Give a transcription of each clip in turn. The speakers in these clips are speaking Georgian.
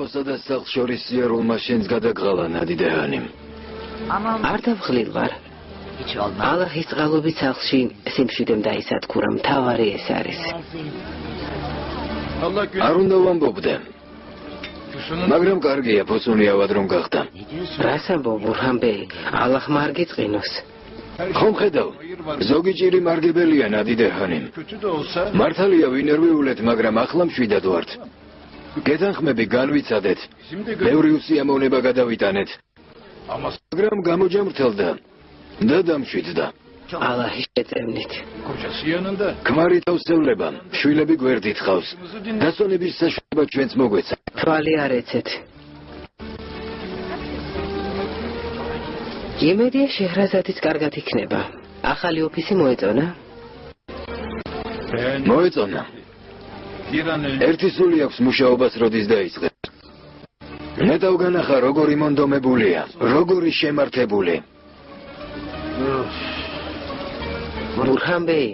ხავსა და სახლს შორის სიარულმა შენს გადაგყალა ნადიდეანი. არ დავხლილ ვარ. ალაჰის წყალობით სახლში სიმშვიდემ დაისადგურა, მთავარი ეს არის. არ უნდა ვამბობდე. მაგრამ კარგია, ფოცუნი ავად რომ გახდა. რას ამბობ, ბურჰან ბეი? ალაჰ მარგიწყინოს. ხომ ხედავ, ზოგი ჭირი მარგებელია ნადიდეანი. მართალია ვინერვიულეთ, მაგრამ ახლა მშვიდად ვართ. გეთანხმები განვიცადეთ. ბევრი უსიამოვნება გადავიტანეთ. მაგრამ გამოჯამრთელდა და დამშვიდდა. ალაჰის შეწევნით. ქმარი თავსევლება, შვილები გვერდით ხავს. დასვენების საშუალება ჩვენც მოგვეცა. თვალი არ ეცეთ. იმედია შეჰრაზადის კარგად იქნება. ახალი ოფისი მოეწონა? მოეწონა. ერთი სული აქვს მუშაობას როდის დაიწყებს. ნეტავ განახა როგორი მონდომებულია, როგორი შემართებული. ბურჰან ბეი,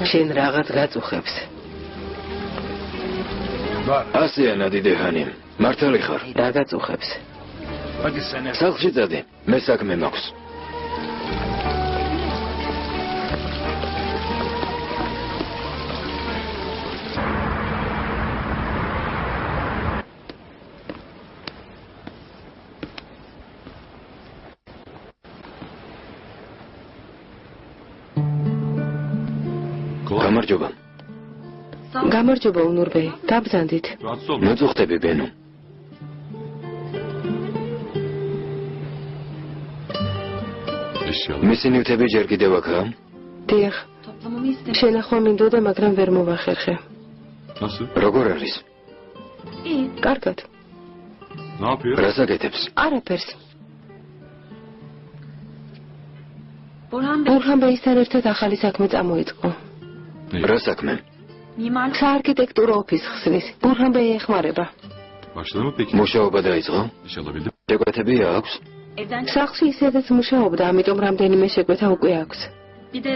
შენ რაღაც გაწუხებს. ასეა ნადიდეანი, მართალი ხარ? რა გაწუხებს? სახლში წადი, მე საქმე მაქვს. გამარჯობა. გამარჯობა უნურ ბეი, დაბრძანდით. მოწუხდები ბენო. მისი ნივთები ჯერ კიდევ აქაა? დიახ. შენახვა მინდოდა, მაგრამ ვერ მოვახერხე. როგორ არის? კარგად. რას აკეთებს? არაფერს. ბურჰან ბეისთან ერთად ახალი საქმე წამოიწყო. რა საქმე? საარქიტექტურო ოფის ხსნის. ბურჰან ბეი ეხმარება. მუშაობა დაიწყო? შეკვეთებია აქვს? სახლში ისედაც მუშაობდა, ამიტომ რამდენიმე შეკვეთა უკვე აქვს.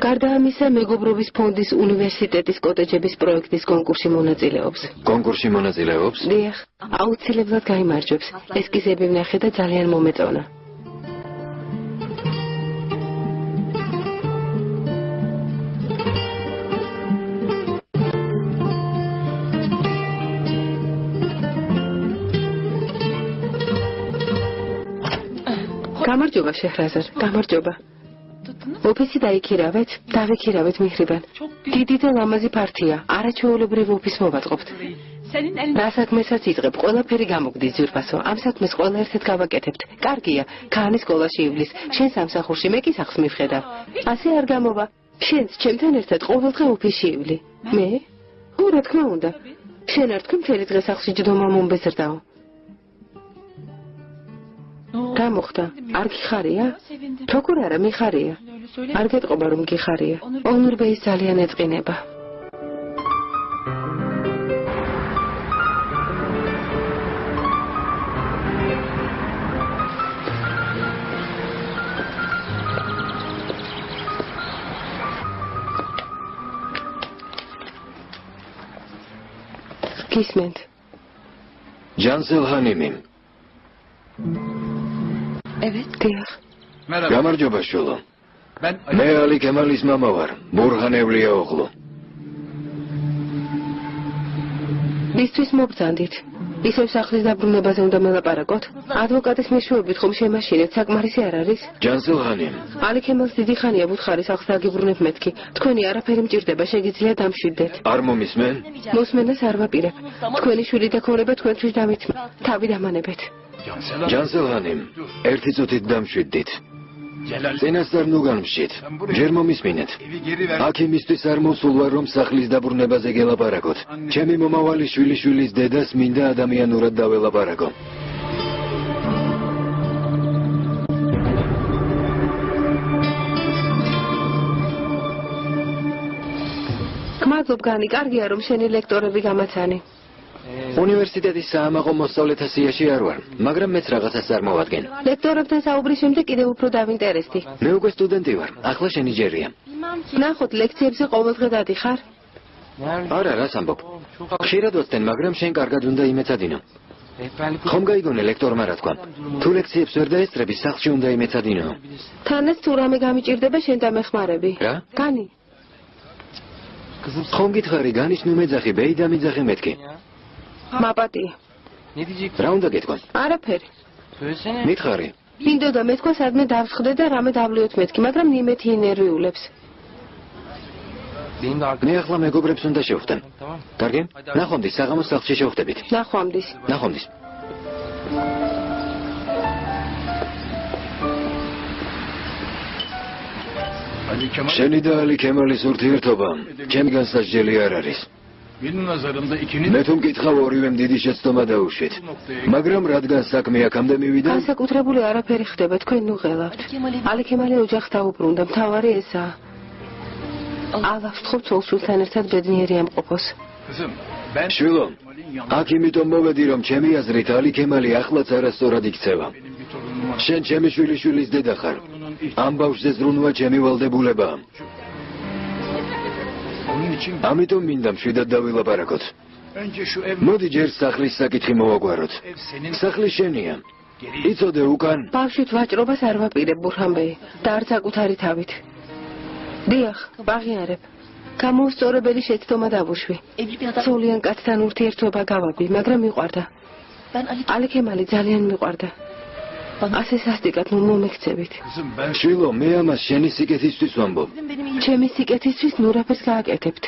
გარდა ამისა, მეგობრობის ფონდის უნივერსიტეტის კოტეჯების პროექტის კონკურსში მონაწილეობს. კონკურსში მონაწილეობს? დიახ, აუცილებლად გაიმარჯვებს. ესკიზები ვნახე და ძალიან მომეწონა. გამარჯობა შეჰრაზად, გამარჯობა. ოფისი დაიქირავეთ, დავიქირავეთ მიხრიბან. დიდი და ლამაზი პარტია, არაჩვეულებრივ ოფის მოვაწყობთ. რა საქმესაც იწყებ, ყველაფერი გამოგდის ძვირფასო. ამ საქმეს ყველა ერთად გავაკეთებთ. კარგია, ქაანი სკოლაში ივლის, შენ სამსახურში, მე კი სახლს მივხედავ. ასე არ გამოვა. შენც ჩემთან ერთად ყოველდღე ოფისში ივლი. მე? ო, რა თქმა უნდა. შენ არ თქვი მთელი დღე სახლში ჯდომა მომბეზრდაო. რა მოხდა? არ გიხარია? როგორ არა მიხარია? არ გეტყობა რომ გიხარია. ონურ ბეის ძალიან ეწყინება. გისმენთ? ჯანსელ ჰანიმი. დიახ. გამარჯობა შულო. მე ალი კემალის მამა ვარ, ბურჰან ევლია ოღლუ. ისთვის მოგწანდით. ისევ სახლის დაბრუნებაზე უნდა მელაპარაკოთ. ადვოკატის მეშვეობით ხომ შემაშინეთ, საკმარისი არ არის? ჯანსელ ჰანიმ. ალი კემალს დიდი ხანია ბუთხარი სახლს დაგიბრუნებ მეთქი. თქვენი არაფერი მჭირდება, შეგიძლიათ დამშვიდდეთ. არ მომისმენ? მოსმენას არ ვაპირებ. თქვენი შვილი და ქორება თქვენთვის დამითმა. თავი დამანებეთ. ჯანსელ ჰანიმ, ერთი წუთით დამშვიდდით. წინასწარ ნუ განვშით, ჯერ მომისმინეთ. აქ იმისთვის არ მოსულ ვარ, რომ სახლის დაბრუნებაზე გელაპარაკოთ. ჩემი მომავალი შვილიშვილის დედას მინდა ადამიანურად დაველაპარაკო. გმადლობ განი, კარგია რომ შენი ლექტორები გამაცანი. უნივერსიტეტის საამაყო მოსწავლეთა სიაში არ ვარ, მაგრამ მეც რაღაცას წარმოვადგენ. ლექტორებთან საუბრის შემდეგ კიდევ უფრო დავინტერესდი. მე უკვე სტუდენტი ვარ, ახლა შენი ჯერია. ნახოთ, ლექციებზე ყოველდღე დადიხარ? არა, რას ამბობ? ხშირად ვაცდენ, მაგრამ შენ კარგად უნდა იმეცადინო. ხომ გაიგონე ლექტორმა რა თქვა? თუ ლექციებს ვერ დაესწრები, სახლში უნდა იმეცადინო. თანაც თუ რამე გამიჭირდება შენ დამეხმარები. რა? განი. ხომ გითხარი, განის ნუ მეძახი, ბეი დამიძახი მეთქი. მაპატია. რა უნდა გეთქვან? არაფერი. მითხარი. მინდოდა მეთქვა სადმე დავსხდე და რამე დავლიოთ მეთქი, მაგრამ ნიმეთი ინერვიულებს. მე ახლა მეგობრებს უნდა შევხვდեմ. კარგი? ნახვამდის, საღამოს სახლში შევხვდებით. ნახვამდის. ნახვამდის. შენი და ალი ქემალის ურთიერთობა ჩემი განსაჯელი არ არის. მე თუ მკითხავ ორივემ დიდი შეცდომა დაუშვით. მაგრამ რადგან საქმე აქამდე მივიდა, განსაკუთრებული არაფერი ხდება, თქვენ ნუ ღელავთ. ალი ქემალი ოჯახს დაუბრუნდა, მთავარი ესაა. ალას ვთხოვთ სულსულთან ერთად ბედნიერი ამყოფოს. შვილო, აქ იმიტომ მოვედი, რომ ჩემი აზრით ალი ქემალი ახლაც არასწორად იქცევა. შენ ჩემი შვილიშვილის დედა ხარ. ამ ბავშვზე ზრუნვა ჩემი ვალდებულება. ამიტომ მინდა მშვიდად დავილაპარაკოთ. მოდი ჯერ სახლის საკითხი მოვაგვაროთ. სახლი შენია. იცოდე უკან? ბავშვით ვაჭრობას არ ვაპირებ, ბურჰანბეი, და არც საკუთარი თავით. დიახ, ვაღიარებ. გამოუსწორებელი შეცდომა დავუშვი. სულიან კაცთან ურთიერთობა გავაბი, მაგრამ მიყვარდა. ალი ქემალი ძალიან მიყვარდა. ასე სასტიკად ნუ მომექცევით. შვილო, მე ამას შენი სიკეთისთვის ვამბობ. ჩემი სიკეთისთვის ნუ რაფერს გააკეთებთ.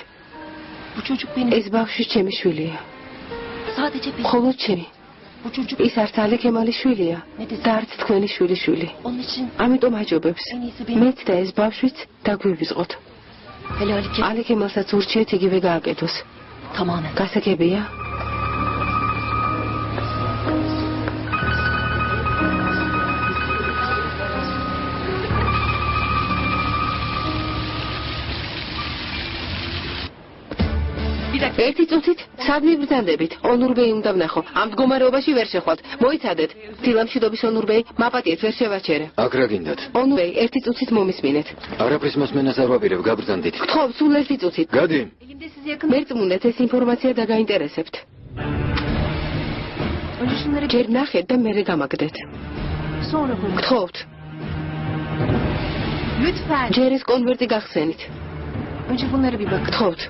ეს ბავშვი ჩემი შვილია. მხოლოდ ჩემი. ის არც ალი ქემალის შვილია და არც თქვენი შვილიშვილი. ამიტომ აჯობებს. მეც და ეს ბავშვიც დაგვივიზღოთ. ალი ქემალსაც ურჩიეთ იგივე გააკეთოს. გასაგებია? ერთი წუთით სად მიბრძანდებით? ონურბეი უნდა ვნახო. ამ მდგომარეობაში ვერ შეხვალთ. მოიცადეთ. დილამშვიდობის ონურბეი, მაპატიეთ ვერ შევაჩერე. აქ რა გინდათ? ონურბეი, ერთი წუთით მომისმინეთ. არაფრის მოსმენას არ ვაპირებ, გაბრრძანდით. გთხოვ, სულ ერთი წუთით. გადი. მერწმუნეთ, ეს ინფორმაცია დაგაინტერესებთ. ჯერ ნახეთ და მერე გამაგდეთ. გთხოვთ. ჯერ ეს კონვერტი გახსენით. გთხოვთ.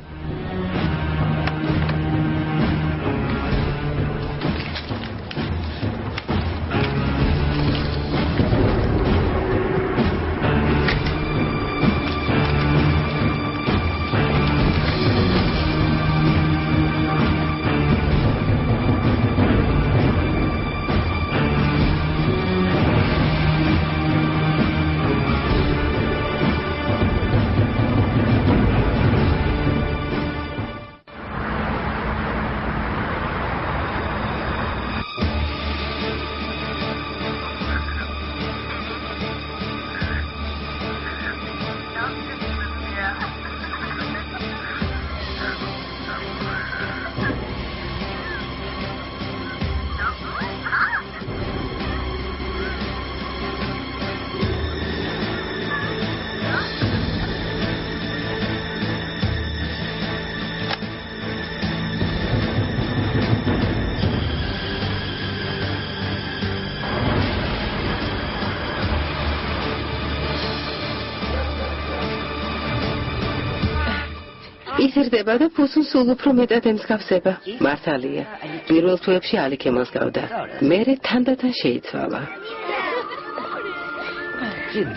იზრდება და ფუსუნ სულ უფრო მეტად ემსგავსება. მართალია. პირველ თვეებში ალი ქემალს გავდა. მერე თანდათან შეიცვალა.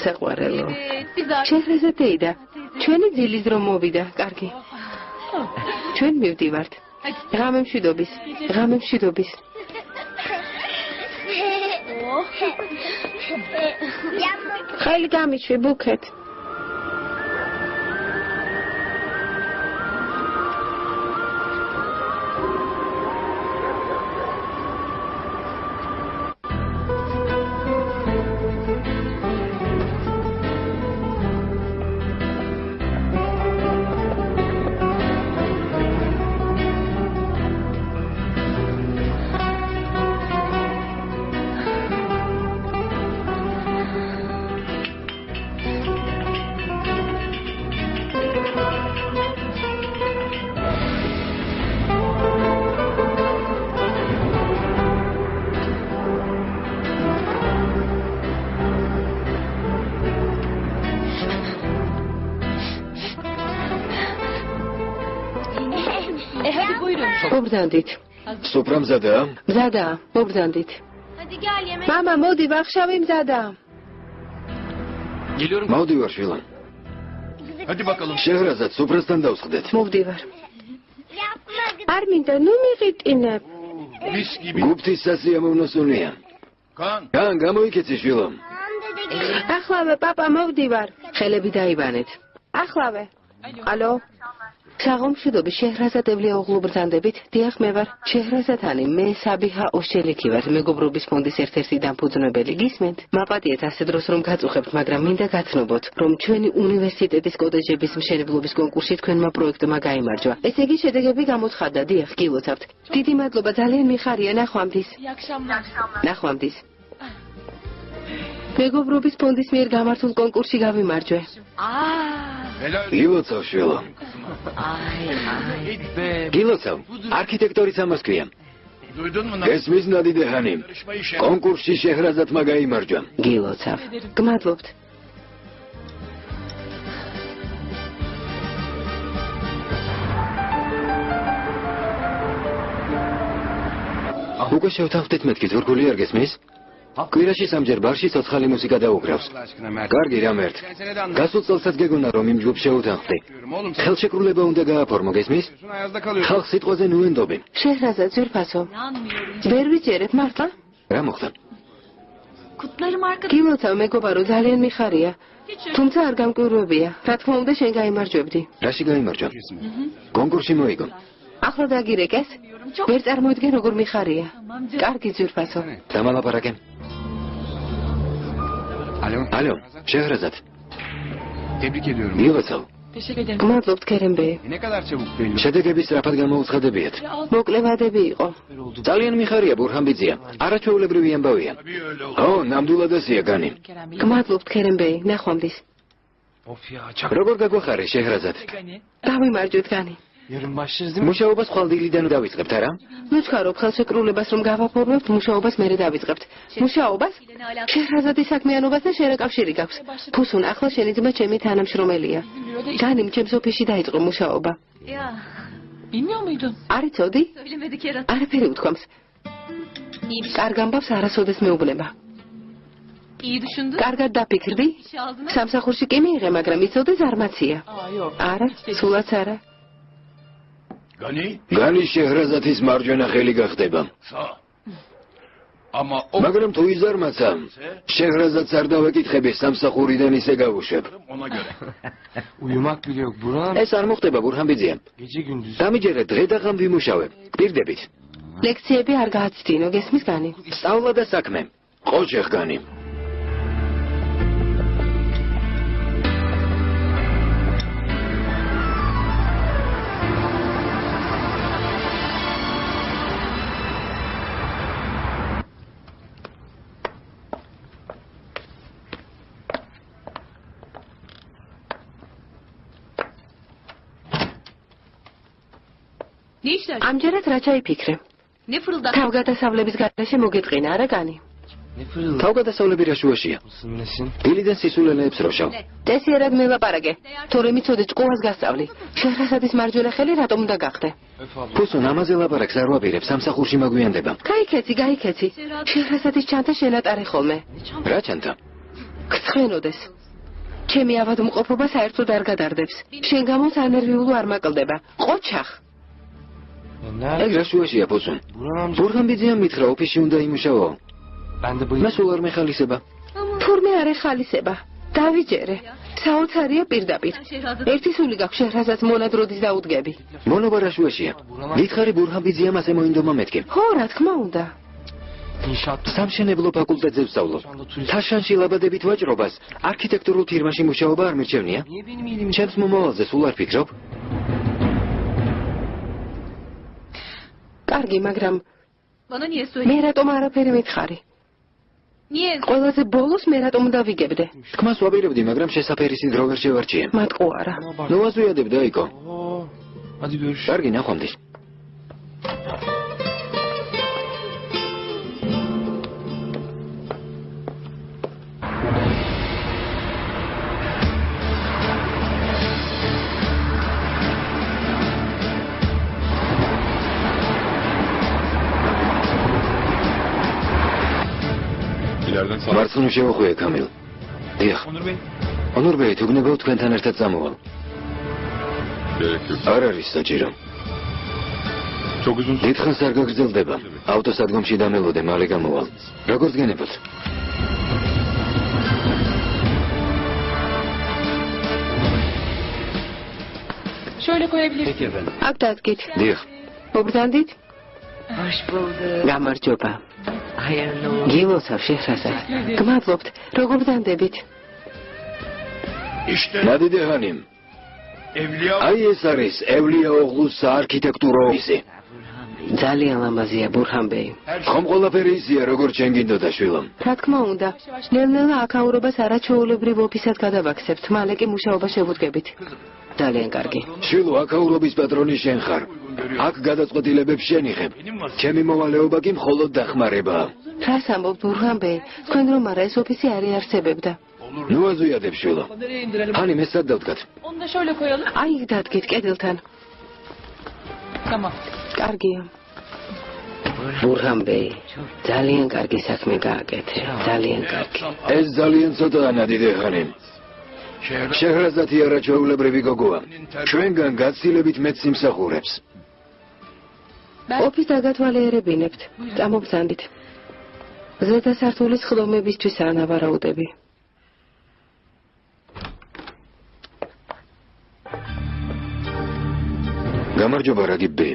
საყვარელო. შეხრეზე დეიდა. ჩვენი ძილის დრო მოვიდა. კარგი. ჩვენ მივდივართ. ღამე მშვიდობის. ღამე მშვიდობის. ხელი გამიშვი ბუქეთ. მობრძანდით. სუფრა მზადაა? მზადაა, მობრძანდით. მამა, მოდი, ვახშავი მზადაა. მოვდივარ, შვილო. შეჰრაზად, სუფრასთან დავსხდეთ. მოვდივარ. არ მინდა, ნუ მიყიტინებ. გუფთის სასიამოვნოსუნია. კან, გამოიქეცი, შვილო. ახლავე, პაპა, მოვდივარ. ხელები დაიბანეთ. ახლავე. ალო? საღომშვიდობის შეჰრაზადევლია ოღლუ ბრძანდებით. დიახ, მე ვარ შეჰრაზადანი, მე საბიჰა ოშელიქი ვარ, მეგობრობის ფონდის ერთ-ერთი დამფუძნებელი. გისმენთ? მაპატიეთ ასე დროს რომ გაწუხებთ, მაგრამ მინდა გაცნობოთ, რომ ჩვენი უნივერსიტეტის კოდეჯების მშენებლობის კონკურსში თქვენმა პროექტმა გაიმარჯვა. ესე იგი შედეგები გამოცხადდა, დიახ, გილოცავთ. დიდი მადლობა, ძალიან მიხარია, ნახვამდის. ნახვამდის. მეგობრობის ფონდის მიერ გამართულ კონკურსში გავიმარჯვე. გილოცავ, შვილო. გილოცავ, არქიტექტორის ამას ქვია. ესმის ნადიდეჰანი. კონკურსში შეჰრაზადმა გაიმარჯვა. გილოცავ. გმადლობთ. უკვე შევთანხმდით მეთქი თურქული არ გესმის? კვირაში სამჯერ ბარში ცოცხალი მუსიკა დაუკრავს. კარგი, რამ ერთ. გასულ წელსაც გეგონა რომ იმ ჯგუფს შევთანხმდი. ხელშეკრულება უნდა გააფორმო, გესმის? ხალხს სიტყვაზე ნუენდობი. შეჰრაზად, ძვირფასო. ვერ ვიჯერებ, მართლა? რა მოხდა? გილოცავ, მეგობარო, ძალიან მიხარია. თუმცა არ გამკვირვებია. რა თქმა უნდა, შენ გაიმარჯვებდი. რაში გაიმარჯვა? კონკურსში მოიგო. ახლა დაგირეკეს? ვერ წარმოიდგენ როგორ მიხარია. კარგი, ძვირფასო. დამალაპარაკე. ალო, შეჰრაზად. გილოცავ. გმადლობთ, ქერემბე. შედეგები სწრაფად გამოუცხადებიათ. მოკლევადები იყო. ძალიან მიხარია, ბურჰანბიძია. არაჩვეულებრივი ამბავია. ო, ნამდვილად ასია განი. გმადლობთ, ქერემბე, ნახვამდის. როგორ გაგვახარე, შეჰრაზად? დავიმარჯვეთ, განი. მუშაობას ხვალდილიდან დავიწყებთ, არა? ნუ ჩქარობ ხელშეკრულებას რომ გავაფორმებთ, მუშაობას მერე დავიწყებთ. მუშაობას? შეჰრაზადის საქმიანობას და შენ რა კავშირი გაქვს? ფუსუნ, ახლა შენი ძმა ჩემი თანამშრომელია. განიმ ჩემს ოფისში დაიწყო მუშაობა. არ იცოდი? არაფერი უთქვამს. კარგ ამბავს არასოდეს მეუბნება. კარგად დაფიქრდი? სამსახურში კი მიიღე, მაგრამ იცოდი ზარმაცია. არა, სულაც არა. განი შეჰრაზადის მარჯვენა ხელი გახდება. მაგრამ თუ იზარმაცა, შეჰრაზადს არ დავეკითხები, სამსახურიდან ისე გავუშვებ. ეს არ მოხდება, ბურჰანბიძია. დამიჯერე დღე და ღამ ვიმუშავებ. გვირდებით. ლექციები არ გააცდინო, გესმის განი? სწავლა და საქმე. ყოჩეხ განი. ამჯერად რა ჩაიფიქრე? თავგადასავლების გარეშე მოგეწყინა, არა განი? თავგადასავლები რა შუაშია? დილიდან სისულელეებს როშავ. წესიერად მელაპარაკე. თორემ იცოდე ჭკუას გასწავლი. შეჰრაზადის მარჯვენა ხელი რატომ უნდა გახდე? ფუსუნ, ამაზე ლაპარაკს არ ვაპირებ, სამსახურში მაგვიანდება. გაიქეცი. შეჰრაზადის ჩანთა შენატარე ხოლმე. რა ჩანთა? გცხენოდეს. ჩემი ავადმყოფობა საერთოდ არ გადარდებს. შენ გამო სანერვიულო არ მაკლდება. ყოჩახ. ეგ რა შუაშია, ფუსუნ? ბურჰანბიძიამ მითხრა, ოფისში უნდა იმუშაო. მე სულ არ მეხალისება. თურმე არ ეხალისება. დავიჯერე. საოცარია პირდაპირ. ერთი სული გაქვს შეჰრაზადს მონადროდის დაუდგები. მონობა რა შუაშია? მითხარი ბურჰანბიძიამ ასე მოინდომა მეთქი. ხო, რა თქმა უნდა. სამშენებლო ფაკულტეტზე ვსწავლობ. თაშანში ლაბადებით ვაჭრობას, არქიტექტურულ ფირმაში მუშაობა არ მირჩევნია. ჩემს მომავალზე სულ არ ფიქრობ. კარგი, მაგრამ მე რატომ არაფერი მითხარი? ყველაზე ბოლოს მე რატომ დავიგებდე? თქმას ვაპირებდი, მაგრამ შესაფერისი დრო ვერ შევარჩიე. მათყო არა. ნუ აზვიადებ, დაიკო. კარგი, ნახვამდის. მარცხნივ შევხვია კამილ. დიახ. ონურბეი, თუ გნებავ თქვენთან ერთად წამოვალ. არ არის საჭირო. დიდხანს არ გაგრძელდება. ავტოსადგომში დამელოდე, მალე გამოვალ. როგორც გენებოთ. Şöyle koyabilirsin. Ak dağıt. დიახ. Mobrzandit? Hoş bulduk. Გამარჯობა. Hayırlı olsun. გილოცავ შეხრასა. გმადლობთ. როგორ ბრძანდებით? ნადიდე ჰანიმ. აი ეს არის ევლია ოღლუს საარქიტექტურო ოფისი. ძალიან ლამაზია ბურჰანბეი. ხომ ყველაფერი ისია, როგორც შენ გინდოდა შვილო. რა თქმა უნდა. ნელ-ნელა აქაურობას არაჩვეულებრივ ოფისად გადავაქცევთ, მალე კი მუშაობა შევუდგებით. ძალიან კარგი. შვილო, აქაურობის პატრონი შენ ხარ. აქ გადაწყვეტილებებს შენ იღებ. ჩემი მოვალეობა კი მხოლოდ დახმარებაა. რას ამბობ ბურჰანბეი? თქვენ რომ არა ეს ოფისი არ იარსებებდა. ნუ აზვიადებ შვილო. ჰანიმ ეს სად დავდგათ? Onu da şöyle koyalım. აი იქ დადგეთ კედელთან. Tamam. კარგია. ბურჰანბეი, ძალიან კარგი საქმე გააკეთე. ძალიან კარგი. ეს ძალიან ცოტაა ნადიდე ჰანიმ. შეჰრაზადი არაჩვეულებრივი გოგოა. ჩვენგან გაცილებით მეც იმსახურებს. ოფის დაგათვალიერებინებთ. წამობრძანდით. ზედა სართულის ხდომებისთვისაა ნავარაუდები. გამარჯობა რაგიბი.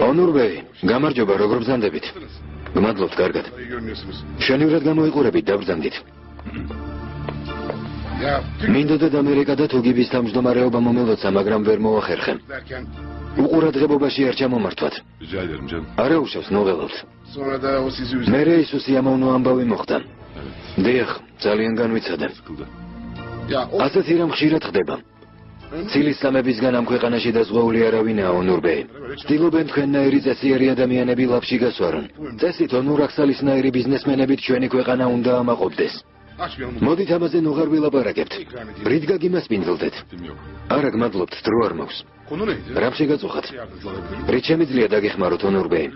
ონურბეი, გამარჯობა, როგორ ბრძანდებით? გმადლობთ, კარგად. შენივრად გამოიყურებით, დაბრძანდით. მინდოდა ამერიკა და თუგიბის თავმჯდომარეობა მომელოცა, მაგრამ ვერ მოახერხე. უყურადღებობაში არ ჩამომართვათ. არა უშავს, ნოველობთ. მერე ის უსიამოვნო ამბავი მოხდა. დიახ, ძალიან განვიცადე. ასეთი რამ ხშირად ხდება. ცილის სამებისგან ამ ქვეყანაში დაზღვეული არავინაა ონურბეი. ცდილობენ თქვენნაირი წესიერი ადამიანები ლაფში გასვარონ. წესით ონურაქსალისნაირი ბიზნესმენებით ჩვენი ქვეყანა უნდა ამაყობდეს. მოდით ამაზე ნუ აღარ ვილაპარაკებთ. რით გაგიმასპინძლდეთ? არა, გმადლობთ, დრო არ მაქვს. რამ შეგაწუხათ? რით შემიძლია დაგეხმაროთ ონურბეი?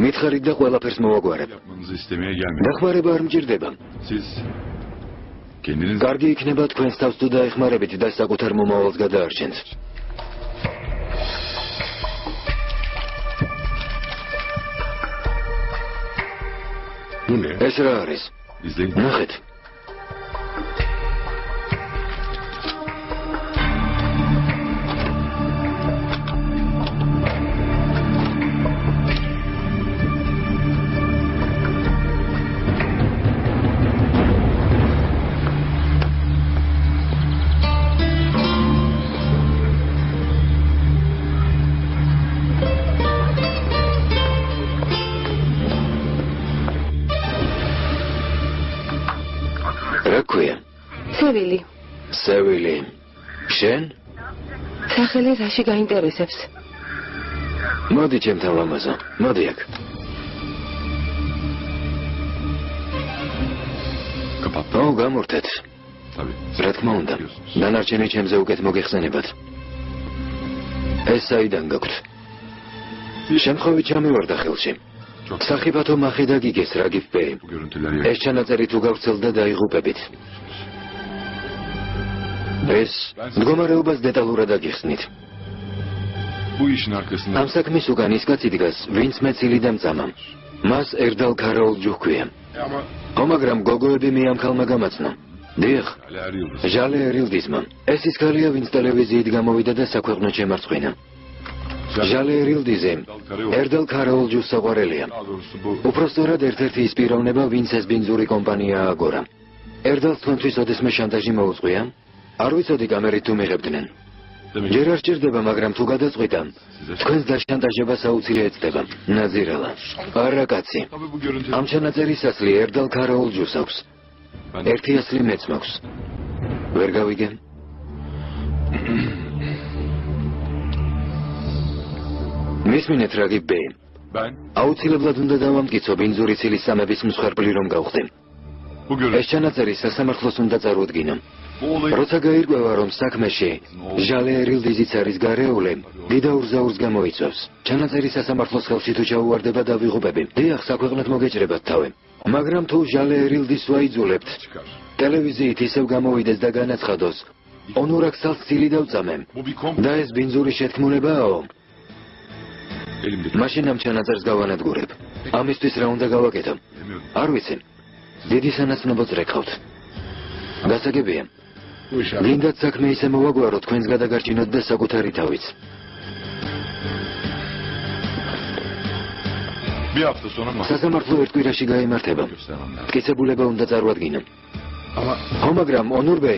მითხარით და ყველაფერს მოვაგვარებ. დახმარება არ მჭირდება. კარგი იქნება თქვენს თავს თუ დაეხმარებით და საკუთარ მომავალს გადაარჩენთ. ეს რა არის? ნახეთ. სევილი. შენ? სახელი რაში გაინტერესებს? მოდი ჩემთან ლამაზო, მოდი აქ. გამორთეთ. რა თქმა უნდა, დანარჩენი ჩემზე უკეთ მოგეხსენებათ. ეს საიდან გაქვთ? შემთხვევით ჩამივარდა ხელში. სახიფათო მახე დაგიგეს რაგიფბეი. ეს ჩანაწერი თუ გავრცელდა დაიღუპებით. ეს მდგომარეობას დეტალურად აგიხსნით. ამ საქმის უკან ის კაცი დგას, ვინც მეცილი დამწამა. მას ერდალ ქარაოლჯუ ჰქვია. მაგრამ გოგოები მიამქალმა გამაცნო. დიახ, ჟალე ერილდისმა. ეს ის ქალია, ვინც ტელევიზიით გამოვიდა და საქვეყნოდ შემარცხინა. ჟალე ერილდიზე ერდალ ქარაოლჯუს საყვარელია. უпростоრად ერთ-ერთი ის პიროვნება, ვინც ეს ბინძური კომპანია აგორა. ერდალს თქვენთვის ოდესმე შანტაჟი მოუწყვია? არ ვიცოდი კამერით თუ მიღებდნენ. ჯერ არ სჭირდება, მაგრამ თუ გადაწყვიტა, თქვენს დაშანტაჟებას აუცილებლად ეწდება. ნაზირალა. არა კაცი. ამ ჩანაწერის ასლი ერდალ ქარაოლჯუს აქვს. ერთი ასლი მეც მაქვს. ვერ გავიგე? მისმინეთ რაგიბეი. აუცილებლად უნდა დავამტკიცო ბინძური ცილის სამების მსხვერპლი რომ გავხდე. ეს ჩანაწერი სასამართლოს უნდა წარუდგინო. როცა გაირკვევა, რომ საქმეში ჟალე ერილდიზიც არის გარეულე, დიდაურზაურს გამოიწვევს. ჩანაწერი სასამართლოს ხელში თუ ჩაუვარდება, დავიღუპები. დიახ, საქვეყნოდ მოგეჭრებათ თავი. მაგრამ თუ ჟალე ერილდის ვაიძულებთ ტელევიზიით ისევ გამოვიდეს და განაცხადოს ონურაკს ცილი დავწამემ და ეს ბინძური შეთქმულებაო მაშინ ამ ჩანაწერს გავანადგურებ ამისთვის რა უნდა გავაკეთო არ ვიცი დიდი სანაცნობოც რეკავთ გასაგებია გინდათ საქმე ისე მოვაგვარო თქვენს გადაგარჩინოთ და საკუთარი თავიც სასამართლო ერთ კვირაში გაიმართება მტკიცებულება უნდა წარვადგინო ხო მაგრამ ონურბე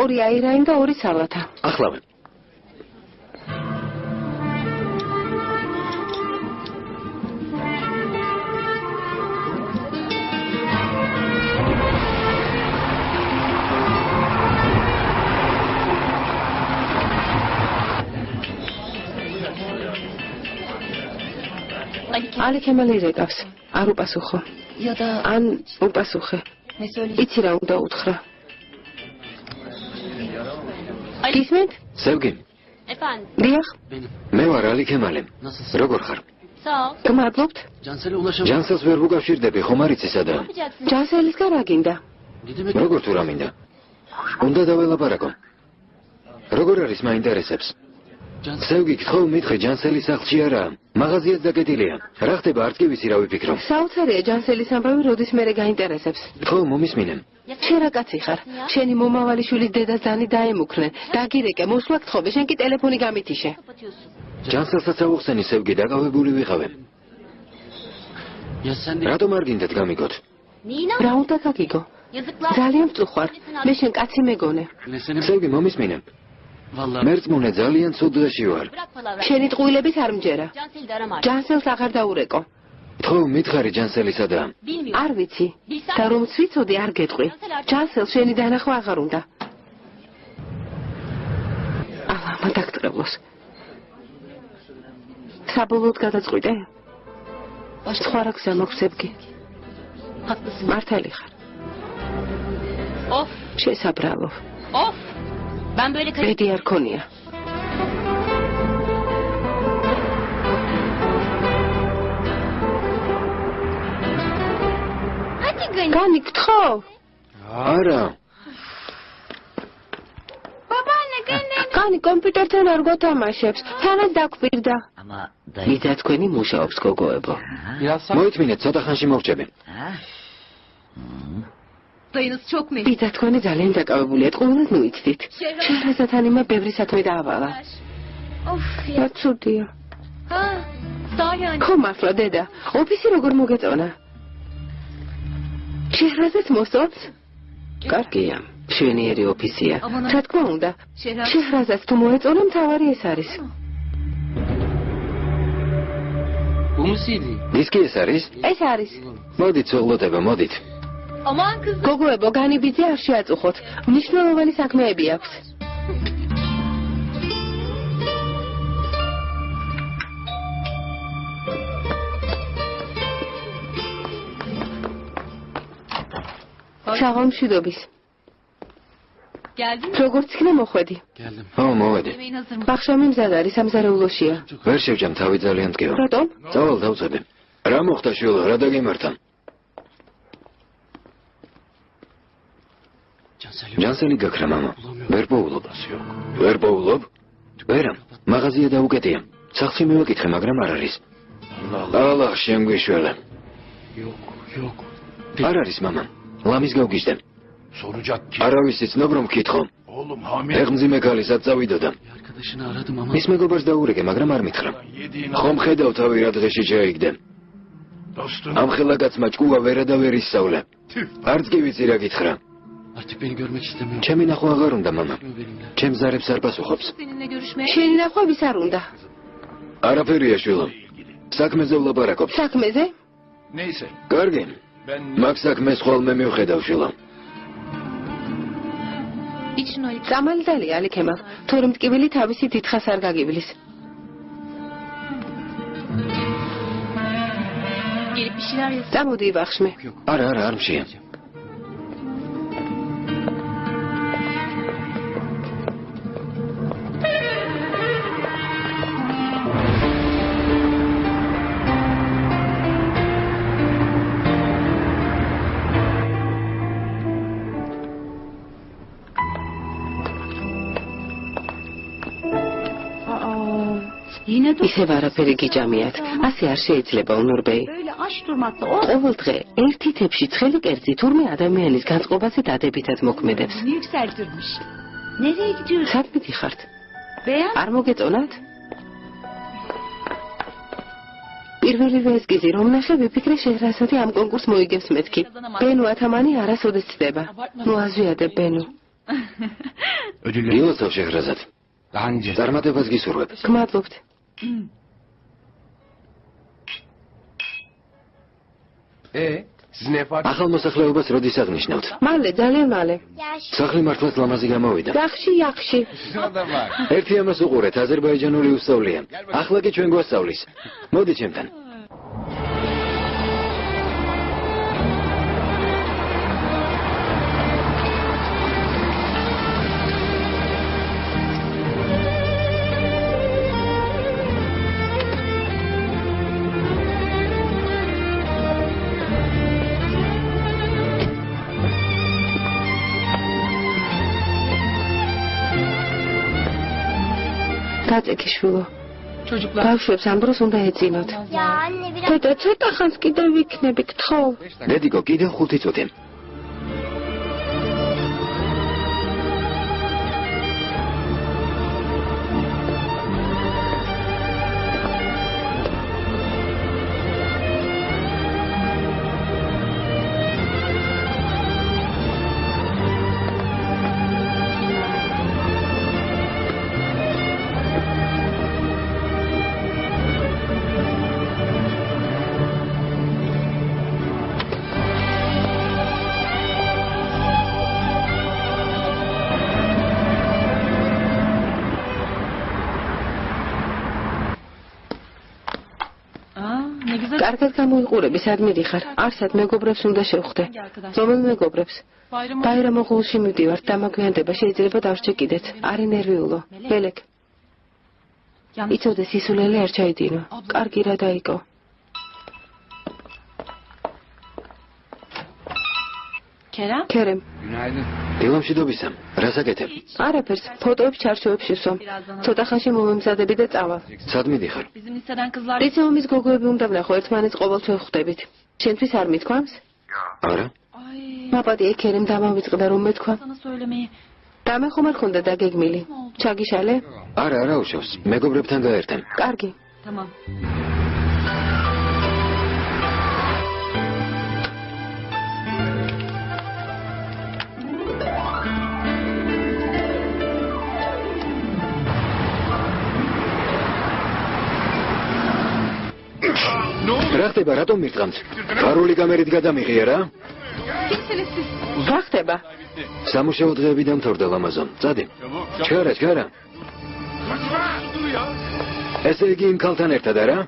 ორი აირაინ და ორი სალათა. ახლავე. ალი ქემალი რეკავს. არ უპასუხო. ან უპასუხე. იცი რა უნდა უთხრა. გისმენთ? სევგი. დიახ. მე ვარ ალი ქემალი. როგორ ხარ? გმადლობთ. ჯანსელს ვერ ვუკავშირდები, ხომ არ იცი სადაა? ჯანსელისგან რა გინდა? როგორ თუ რა მინდა? უნდა დაველაპარაკო. როგორ არის მაინტერესებს? სევგი, გთხოვ მითხე ჯანსელის სახლში არაა. მაღაზიაც დაკეტილია. რა ხდება არც კი ვიცი რა ვიფიქრო. საოცარია ჯანსელის ამბავი როდის მერე გაინტერესებს. გთხოვ მომისმინე. შენ რა კაცი ხარ? შენი მომავალი შვილის დედას ძანი დაემუქრნენ. დაგირეკე, მოსვლა გთხოვე, შენ კი ტელეფონი გამითიშე. ჯანსელსაც აუხსენი სევგი, დაკავებული ვიყავე. რატომ არ გინდათ გამიგოთ? რა უნდა გაგიგო? ძალიან მწუხვარ. მე შენ კაცი მეგონე. სევგი, მომისმინე. მერწმუნე ძალიან ცუდში ვარ. შენი ტყუილების არ მჯერა. ჯანსელს აღარ დაურეკო. გთხოვ მითხარი ჯანსელი სადაა? არ ვიცი. და რომც ვიცოდი არ გეტყვი. ჯანსელს შენი დანახვა აღარ უნდა. ალამა დაგტრებლოს. საბოლოოდ გადაწყვიტე? სხვა რა გზა მაქვს სევგი? მართალი ხარ. შესაბრალო. ბედი არ ქონია. განი გთხოვ? არა. განი კომპიუტერთან არ გვათამაშებს. თანაც დაგვპირდა. ვიდა თქვენი მუშაობს გოგოებო. მოითმინეთ, ცოტა ხანში მოვჭები. ვიდა თქვენი ძალიან დაკავებულია, ყველას მოიცდით. შეჰრაზადთან იმა ბევრი საქმე დაავალა. რა ცუდია. ხო მართლა დედა, ოფისი როგორ მოგეწონა? შეჰრაზადს მოსწონს? კარგია, მშვენიერი ოფისია. რა თქმა უნდა, შეჰრაზადს თუ მოეწონა, მთავარი ეს არის. ვისკი ეს არის? ეს არის. მოდით, სოღლოტება, მოდით. გოგოებო, განი ბიძე არ შეაწუხოთ. მნიშვნელოვანი საქმეები აქვს. საღამშვიდობის. როგორც იქნა მოხვედი? ო, მოვედი. ბახშამი მზად არის, სამზარეულოშია. ვერ შევჭამ, თავი ძალიან მტკივა. რატომ? წავალ დავწები. რა მოხდა შვილო, რა დაგემართა? ჯანსელი გაქრა მამა. ვერ პოულობ. ვერ პოულობ? ვერა, მაღაზია დაუკეტია. სახლში მივაკითხე, მაგრამ არ არის. ალლაჰ შემგვიშველე. არ არის მამა. ლამის გავგიჟდე. არავის იცნობ რომ მკითხო. ეხმძიმე ქალისაც წავიდოდა. მის მეგობარს დაურეკე, მაგრამ არ მითხრა. ხომ ხედავ თავი რა დღეში შეიგდე. ამ ხელაკაცმა ჭკუა ვერა და ვერ ისწავლე. არც კი ვიცი რა გითხრა. ჩემი ნახვა აღარ უნდა მამა. ჩემს ზარებს არ პასუხობს. შენი ნახვა ვის არ უნდა? არაფერია შვილო. საქმეზე ვლაპარაკობ. საქმეზე? კარგი. მაგ საქმეს ხოლმე მივხედავ შვილო. წამალდალი ალიქემალ, თორემ ტკივილი თავისი დიდხას არ გაგივლის. წამოდი ვახშმე. არა, არ მშია. ისევ არაფერი გიჭამიათ. ასე არ შეიძლება, უნურბეი. ყოველ დღე ერთი თებში ცხელი კერძი თურმე ადამიანის განწყობაზე დადებითად მოქმედებს. სად მიდიხართ? არ მოგეწონათ? პირველივე ესკიზი რომ ნახე, ვიფიქრე შეჰრაზადი ამ კონკურსს მოიგებს მეთქი. ბენუ ათამანი არასოდეს ცდება. ნუ აზვიადებ ბენუ. ილოცავ შეჰრაზად. წარმატებას გისურვებ. გმადლობთ. ახალ მოსახლეობას როდის აღნიშნავთ? მალე, ძალიან მალე. სახლი მართლაც ლამაზი გამოვიდა. yaxshi. ერთი ამას უყურეთ, აზერბაიჯანული უსწავლია. ახლა კი ჩვენ გვასწავლის. მოდი ჩემთან. დაწეკიშვილო. ბავშვებს ამ დროს უნდა ეწინოთ. დედა, ცოტა ხანს კიდევ ვიქნები, გთხოვ. დედიკო, კიდევ 5 წუთი. კარგად გამოიყურები, სად მიდიხარ? არსად მეგობრებს უნდა შევხვდე. რომელ მეგობრებს? ბაირამოღულში მივდივართ, დამაგვიანდება შეიძლება დავრჩე კიდეც. არი ნერვიულო. ველეკ. იცოდე სისულელე არ ჩაიდინო. კარგი რა დაიკო. ქერემ. დილამშვიდობისა. რას აკეთებ? არაფერს, ფოტოებს ჩარჩოებში ვსვამ. ცოტა ხანში მომემზადები და წავალ. სად მიდიხარ? რიცეომის გოგოები უნდა ვნახო, ერთმანეთს ყოველთვის ხვდებით. შენთვის არ მithქვამს? არა. მაპატი ქერემ დამავიწყდა რომ მეთქვა. დამე ხომ არ ხონდა დაგეგმილი. ჩაგიშალე? არა, უშავს. მეგობრებთან გაერთემ. კარგი. Tamam. რა ხდება, რატომ მირტყამთ? გარული კამერით გადამიღია რა? რა ხდება? სამუშაო დღეები დამთავრდა ლამაზო. წადი. ჩქარა. ესე იგი იმ ქალთან ერთად არა?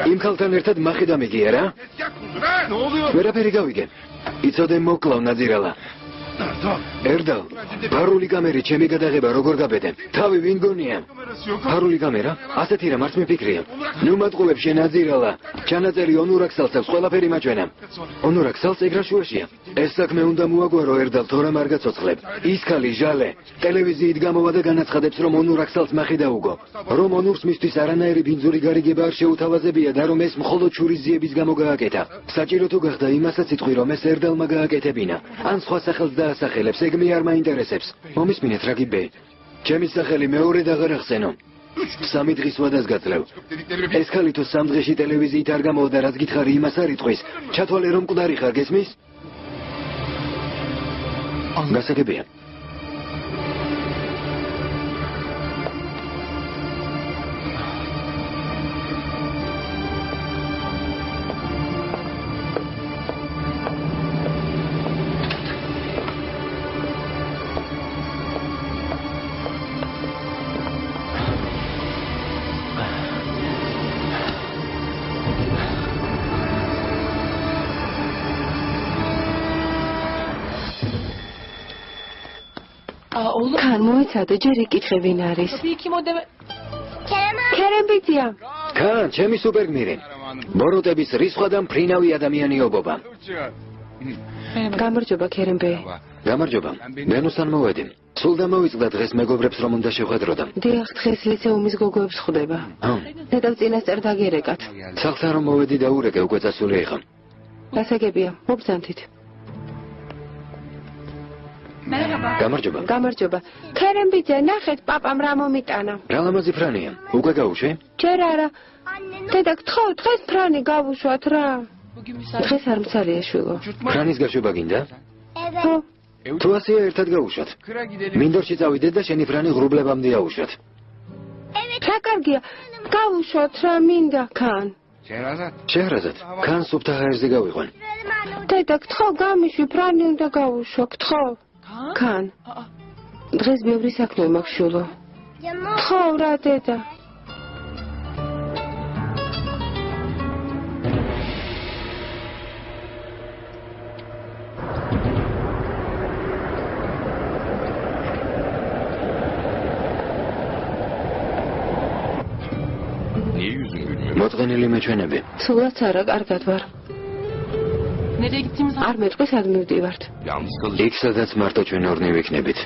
იმ ქალთან ერთად მახე დამიგია რა? ვერაფერი გავიგე. იცოდე მოკლავ ნაძირალა. ერდალ, ფარული კამერით ჩემი გადაღება როგორ გაბედე? თავი ვინ გონია? ფარული კამერა? ასეთი რა მარც მიფიქრია. ნუ მატყუებ შენ აძირალა. ჩანაწერი ონურაქსალს აქვს ყველაფერი მაჩვენა. ონურაქსალს ეგრაშუაშია. ეს საქმე უნდა მოაგვარო ერდალ, თორემ არ გაცოცხლებ. ის ქალი ჟალე ტელევიზიით გამოვა და განაცხადებს რომ ონურაქსალს მახი დაუგო. რომ ონურს მისთვის არანაირი ბინძური გარიგება არ შეუთავაზებია და რომ ეს მხოლოდ შურიზიების გამო გააკეთა. საჭირო თუ გახდა იმასაც იტყვი რომ ეს ერდალმა გააკეთებინა. ან სხვა სახელს დაასახელებს, ეგ მე არ მაინტერესებს. მომისმინეთ რა გიბე. ჩემი სახელი მეორედ აღარ ახსენო. 3 დღის ვადას გაძლევ. ეს ქალი თუ 3 დღეში ტელევიზიით არ გამოვდა, რაც გითხარი იმას არ იტყვის. ჩათვალე რომ მკვდარი ხარ, გესმის? გასაგებია. კან მოიცადე, ჯერ იკითხე ვინ არის. ქერემბიძია. კან, ჩემი სუპერგმირი. ბოროტების რისხვა და მფრინავი ადამიანიობობა. გამარჯობა ქერემბე. გამარჯობა. ბენუსთან მოვედი. სულ დამოვიწყდა დღეს მეგობრებს რომ უნდა შევხედროდა. დიახ, დღეს ლიცეუმის გოგოებს ხვდება. დედამ წინასწარ დაგერეკათ. სახლთან რომ მოვედი და ურეკე უკვე წასული იყო. გასაგებია, მობრძანთით. გამარჯობა. გამარჯობა. ქერემბიძე, ნახეთ, პაპამ რა მომიტანა. რა ლამაზი ფრანია. უკვე გაუშვე? ჯერ არა. დედა, გთხოვ, დღეს ფრანი გავუშვათ რა. დღეს არ მცალია შვილო. ფრანის გაშვება გინდა? ხო. თუ ასეა ერთად გაუშვათ. მინდორში წავიდეთ და შენი ფრანი ღრუბლებამდე აუშვათ. რა კარგია. გავუშვათ რა მინდა, კან. შეჰრაზად, კან სუფთა ჰაერზე გავიყვან. დედა, გთხოვ, გამიშვი, ფრანი უნდა გავუშვა, გთხოვ. კან. დღეს ბევრი საქმე მაქვს შვილო. გთხოვ რა დედა. მოწყენილი მეჩვენები. სულაც არა, კარგად ვარ. არ მეტყვის სად მივდივართ. იქ სადაც მარტო ჩვენ ორნი ვიქნებით.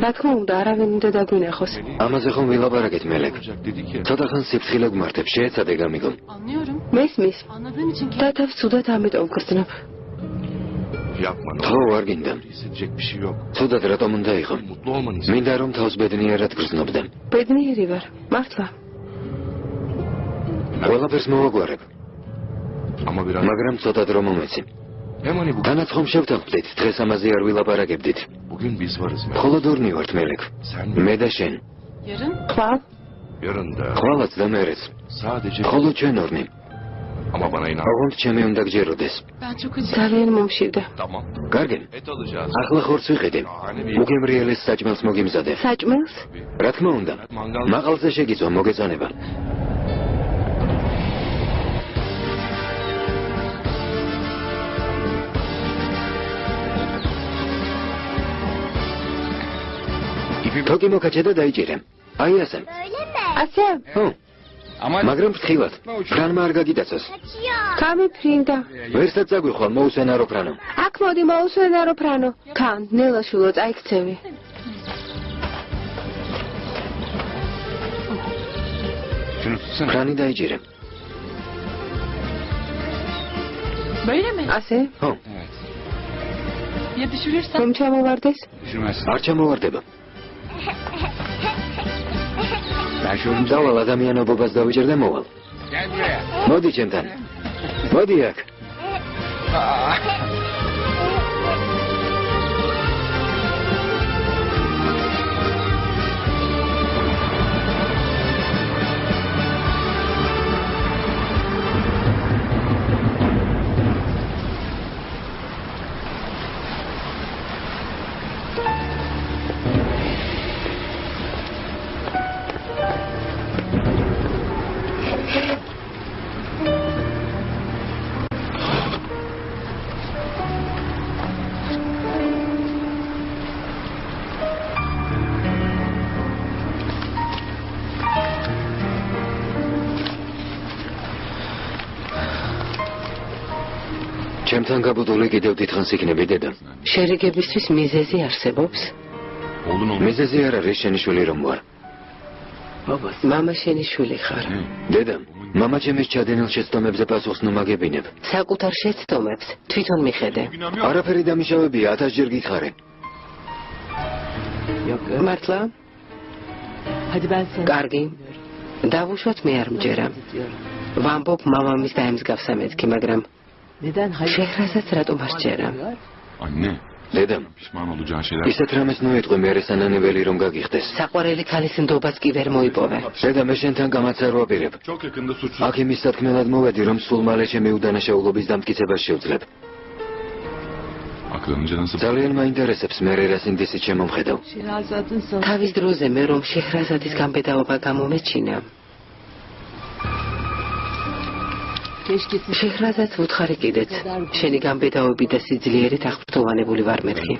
რა თქმა უნდა, არავინ უნდა დაგვინახოს. ამაზე ხომ ვილაპარაკეთ მელეკ. ცოტა ხან სიფრთხილე გმართებ, შეეცადე გამიგო. მესმის. და თავს ცუდად ამიტომ გრძნობ. ხო, არ გინდა. ცუდად რატომ უნდა იყო? მინდა რომ თავს ბედნიერად გრძნობდე. ბედნიერი ვარ, მართლა. ყველაფერს მოვაგვარებ. მაგრამ ცოტა დრო მომეცი. თანაც ხომ შევთანხმდით, დღეს ამაზე არ ვილაპარაკებდით. მხოლოდ ორნი ვართ მელეკ. მე და შენ. ხვალ? ხვალაც და მერეც. მხოლოდ ჩვენ ორნი. ოღონდ ჩემი უნდა გჯეროდეს. ძალიან მომშვიდე. კარგი. ახლა ხორცს ვიყიდე. უგემრიელეს საჭმელს მოგიმზადე. საჭმელს? რა თქმა უნდა. მაღალზე შეგიწვა მოგეწონება. თოკი მოკაჩე და დაიჭირე. აი ასე. ასე? ხო. მაგრამ ფრთხილად. ფრანმა არ გაგიტაცოს. გამიფრინდა. ვერსაც წაგვიხვალ მოუსვენარო ფრანო. აქ მოდი მოუსვენარო ფრანო. კან, ნელა შვილო, წაიქცევი. ფრანი დაიჭირე. ასე? ხო. რომ ჩამოვარდეს? არ ჩამოვარდება. დავალ ადამიანობობას დავიჭერ და მოვალ. მოდი ჩემთან. მოდი აქ. ჩემთან გაბუდული კიდევ დიდხანს იქნები დედა. შერიგებისთვის მიზეზი არსებობს? მიზეზი არ არის შენი შვილი რომ ვარ. მამა შენი შვილი ხარ. დედა, მამა ჩემის ჩადენილ შეცდომებზე პასუხს ნუ მაგებინებ. საკუთარ შეცდომებს თვითონ მიხედე. არაფერი დამიშავებია, 1000 ჯერ გითხარე. მართლა? კარგი. დავუშვათ მე არ მჯერა. ვამბობ მამამის დაემსგავსა მეთქი, მაგრამ შეჰრაზადს რატომ არ სჯერა? დედა, ისეთ რამეს ნუ ეტყვი მე სანანებელი რომ გაგიხდეს. საყვარელი ქალის ნდობაც კი ვერ მოიპოვე. დედა, მე შენთან გამაც არ ვაპირებ. აქ იმის სათქმელად მოვედი, რომ სულ მალე ჩემი უდანაშაულობის დამტკიცებას შევძლებ. ძალიან მაინტერესებს მე რა სინდისით შემომხედავ. თავის დროზე მე რომ შეჰრაზადის გამბედაობა გამომეჩინა. შეჰრაზადს ვუთხარი კიდეც. შენი გამბედაობი და სიძლიერით აღფრთოვანებული ვარ მეთქი.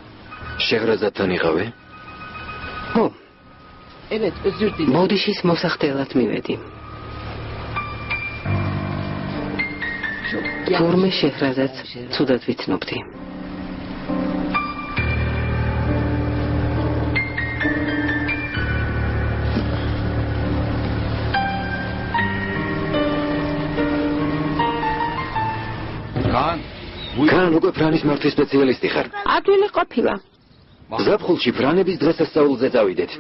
შეჰრაზადთან იყავი? ხო. ბოდიშის მოსახდელად მივედი. თურმე შეჰრაზადს ცუდად ვიცნობდი. კან უკვე ფრანის მართვის სპეციალისტი ხარ. ადვილი ყოფილა. ზაფხულში ფრანების დღესასწაულზე წავიდეთ.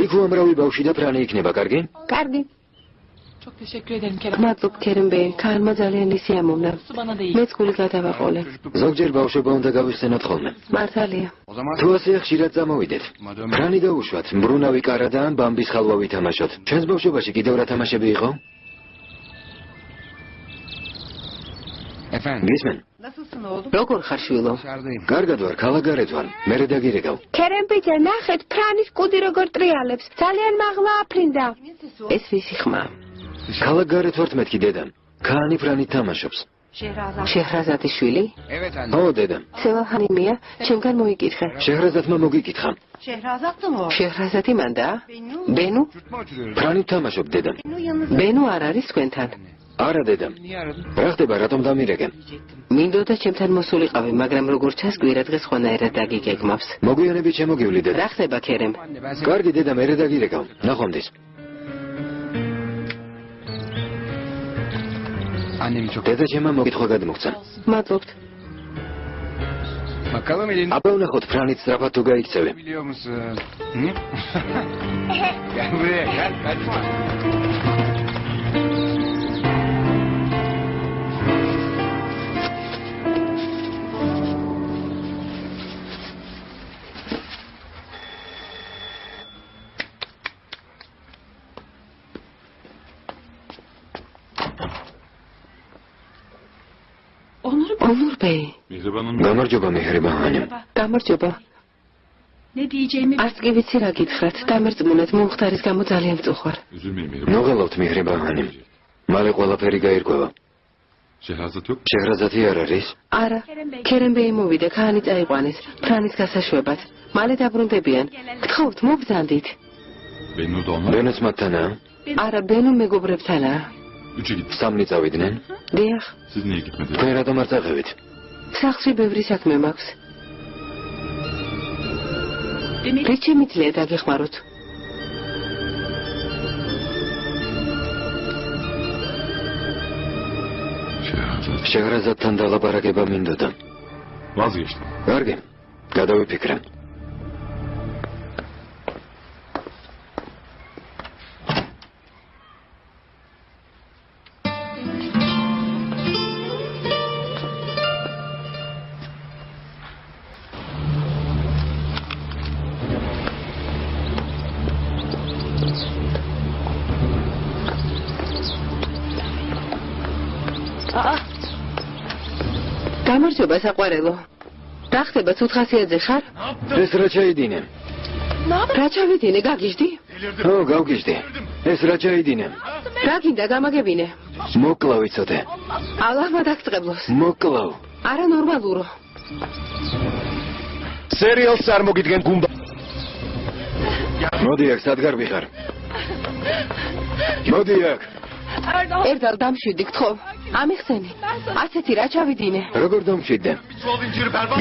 იქ უამრავი ბავშვი და ფრანი იქნება, კარგი? კარგი. Çok teşekkür ederim Kerem. მადლობ ქერემბე, ქალმა ძალიან ისიამოვნა. მეც გული გადავაყოლე. ზოგჯერ ბავშვობა უნდა გავიხსენოთ ხოლმე. მართალია. თუ ასე ხშირად წამოვიდეთ. ფრანი დაუშვათ, მბრუნავი კარა და ბამბის ხალვა ვითამაშოთ. ჩვენს ბავშვობაში კიდევ რა თამაშები იყო? გისმენ? როგორ ხარ შვილო? კარგად ვარ, ქალაქგარეთ ვარ. მერე დაგირეკავ. ქერემბეჯა, ნახეთ, ფრანის კუდი როგორ ტრიალებს. ძალიან მაღლა აფრინდა. ეს ვისი ხმა? ქალაქგარეთ ვართ მეთქი დედა. ქანი ფრანით თამაშობს. შეჰრაზადის შვილი? ო, დედა. სევაჰანიმია, ჩემგან მოიკითხე. შეჰრაზადმა მოგიკითხა. შეჰრაზადი მანდა? ბენუ? ფრანით თამაშობ დედა. ბენუ არ არის თქვენთან? არა დედა. რა ხდება, რატომ დამირეკე? მინდოდა ჩემთან მოსულიყავი, მაგრამ როგორ ჩანს კვირა დღეს ხვანაერად დაგიგეგმავს. მოგვიანებით შემოგივლი დედა. რა ხდება ქერემ? კარგი დედა, მერე დაგირეკავ. ნახვამდის. დედა ჩემმა მოკითხვა გადმოგცა. მადლობთ. აბა ვნახოთ ფრანით სწრაფად თუ გაიქცევი. Onur Bey. გამარჯობა მეჰრიბანო. გამარჯობა. არც კი ვიცი რა გითხრათ. დამერწმუნეთ, მომხდარის გამო ძალიან წუხარ. მოგელავთ მეჰრიბანო. მალე ყველაფერი გაირკვევა. შეჰრაზადი არ არის? არა. ქერემბეი მოვიდა, ქანი წაიყვანეს. ფრანის გასაშვებად. მალე დაბრუნდებიან. გთხოვთ, მობრძანდით. ბენუც მათთანაა? არა, ბენუ მეგობრებთანაა. სამნი წავიდნენ? დიახ. თქვენ რატომ არ წაყევით? სახლში ბევრი საქმე მაქვს. რით შემიძლია დაგეხმაროთ? შეჰრაზადთან დალაპარაკება მინდოდა. კარგი, გადავიფიქრე. გამარჯობა საყვარელო. რა ხდება, ცუთხასიაძე ხარ? ეს რა ჩაიდინე? რა ჩავიდინე, გაგიჟდი? ო, გავგიჟდი. ეს რა ჩაიდინე? რა გინდა გამაგებინე? მოკლავ იცოდე. ალაჰმა დაგწყებლოს. მოკლავ. არა ნორმალურო. სერიალს არ მოგიდგენ გუმბა. მოდი აქ, სადგარ ვიხარ. მოდი აქ. ერთად დამშვიდი გთხოვ. ამიხსენი. ასეთი რა ჩავიდინე. როგორ დამშვიდე?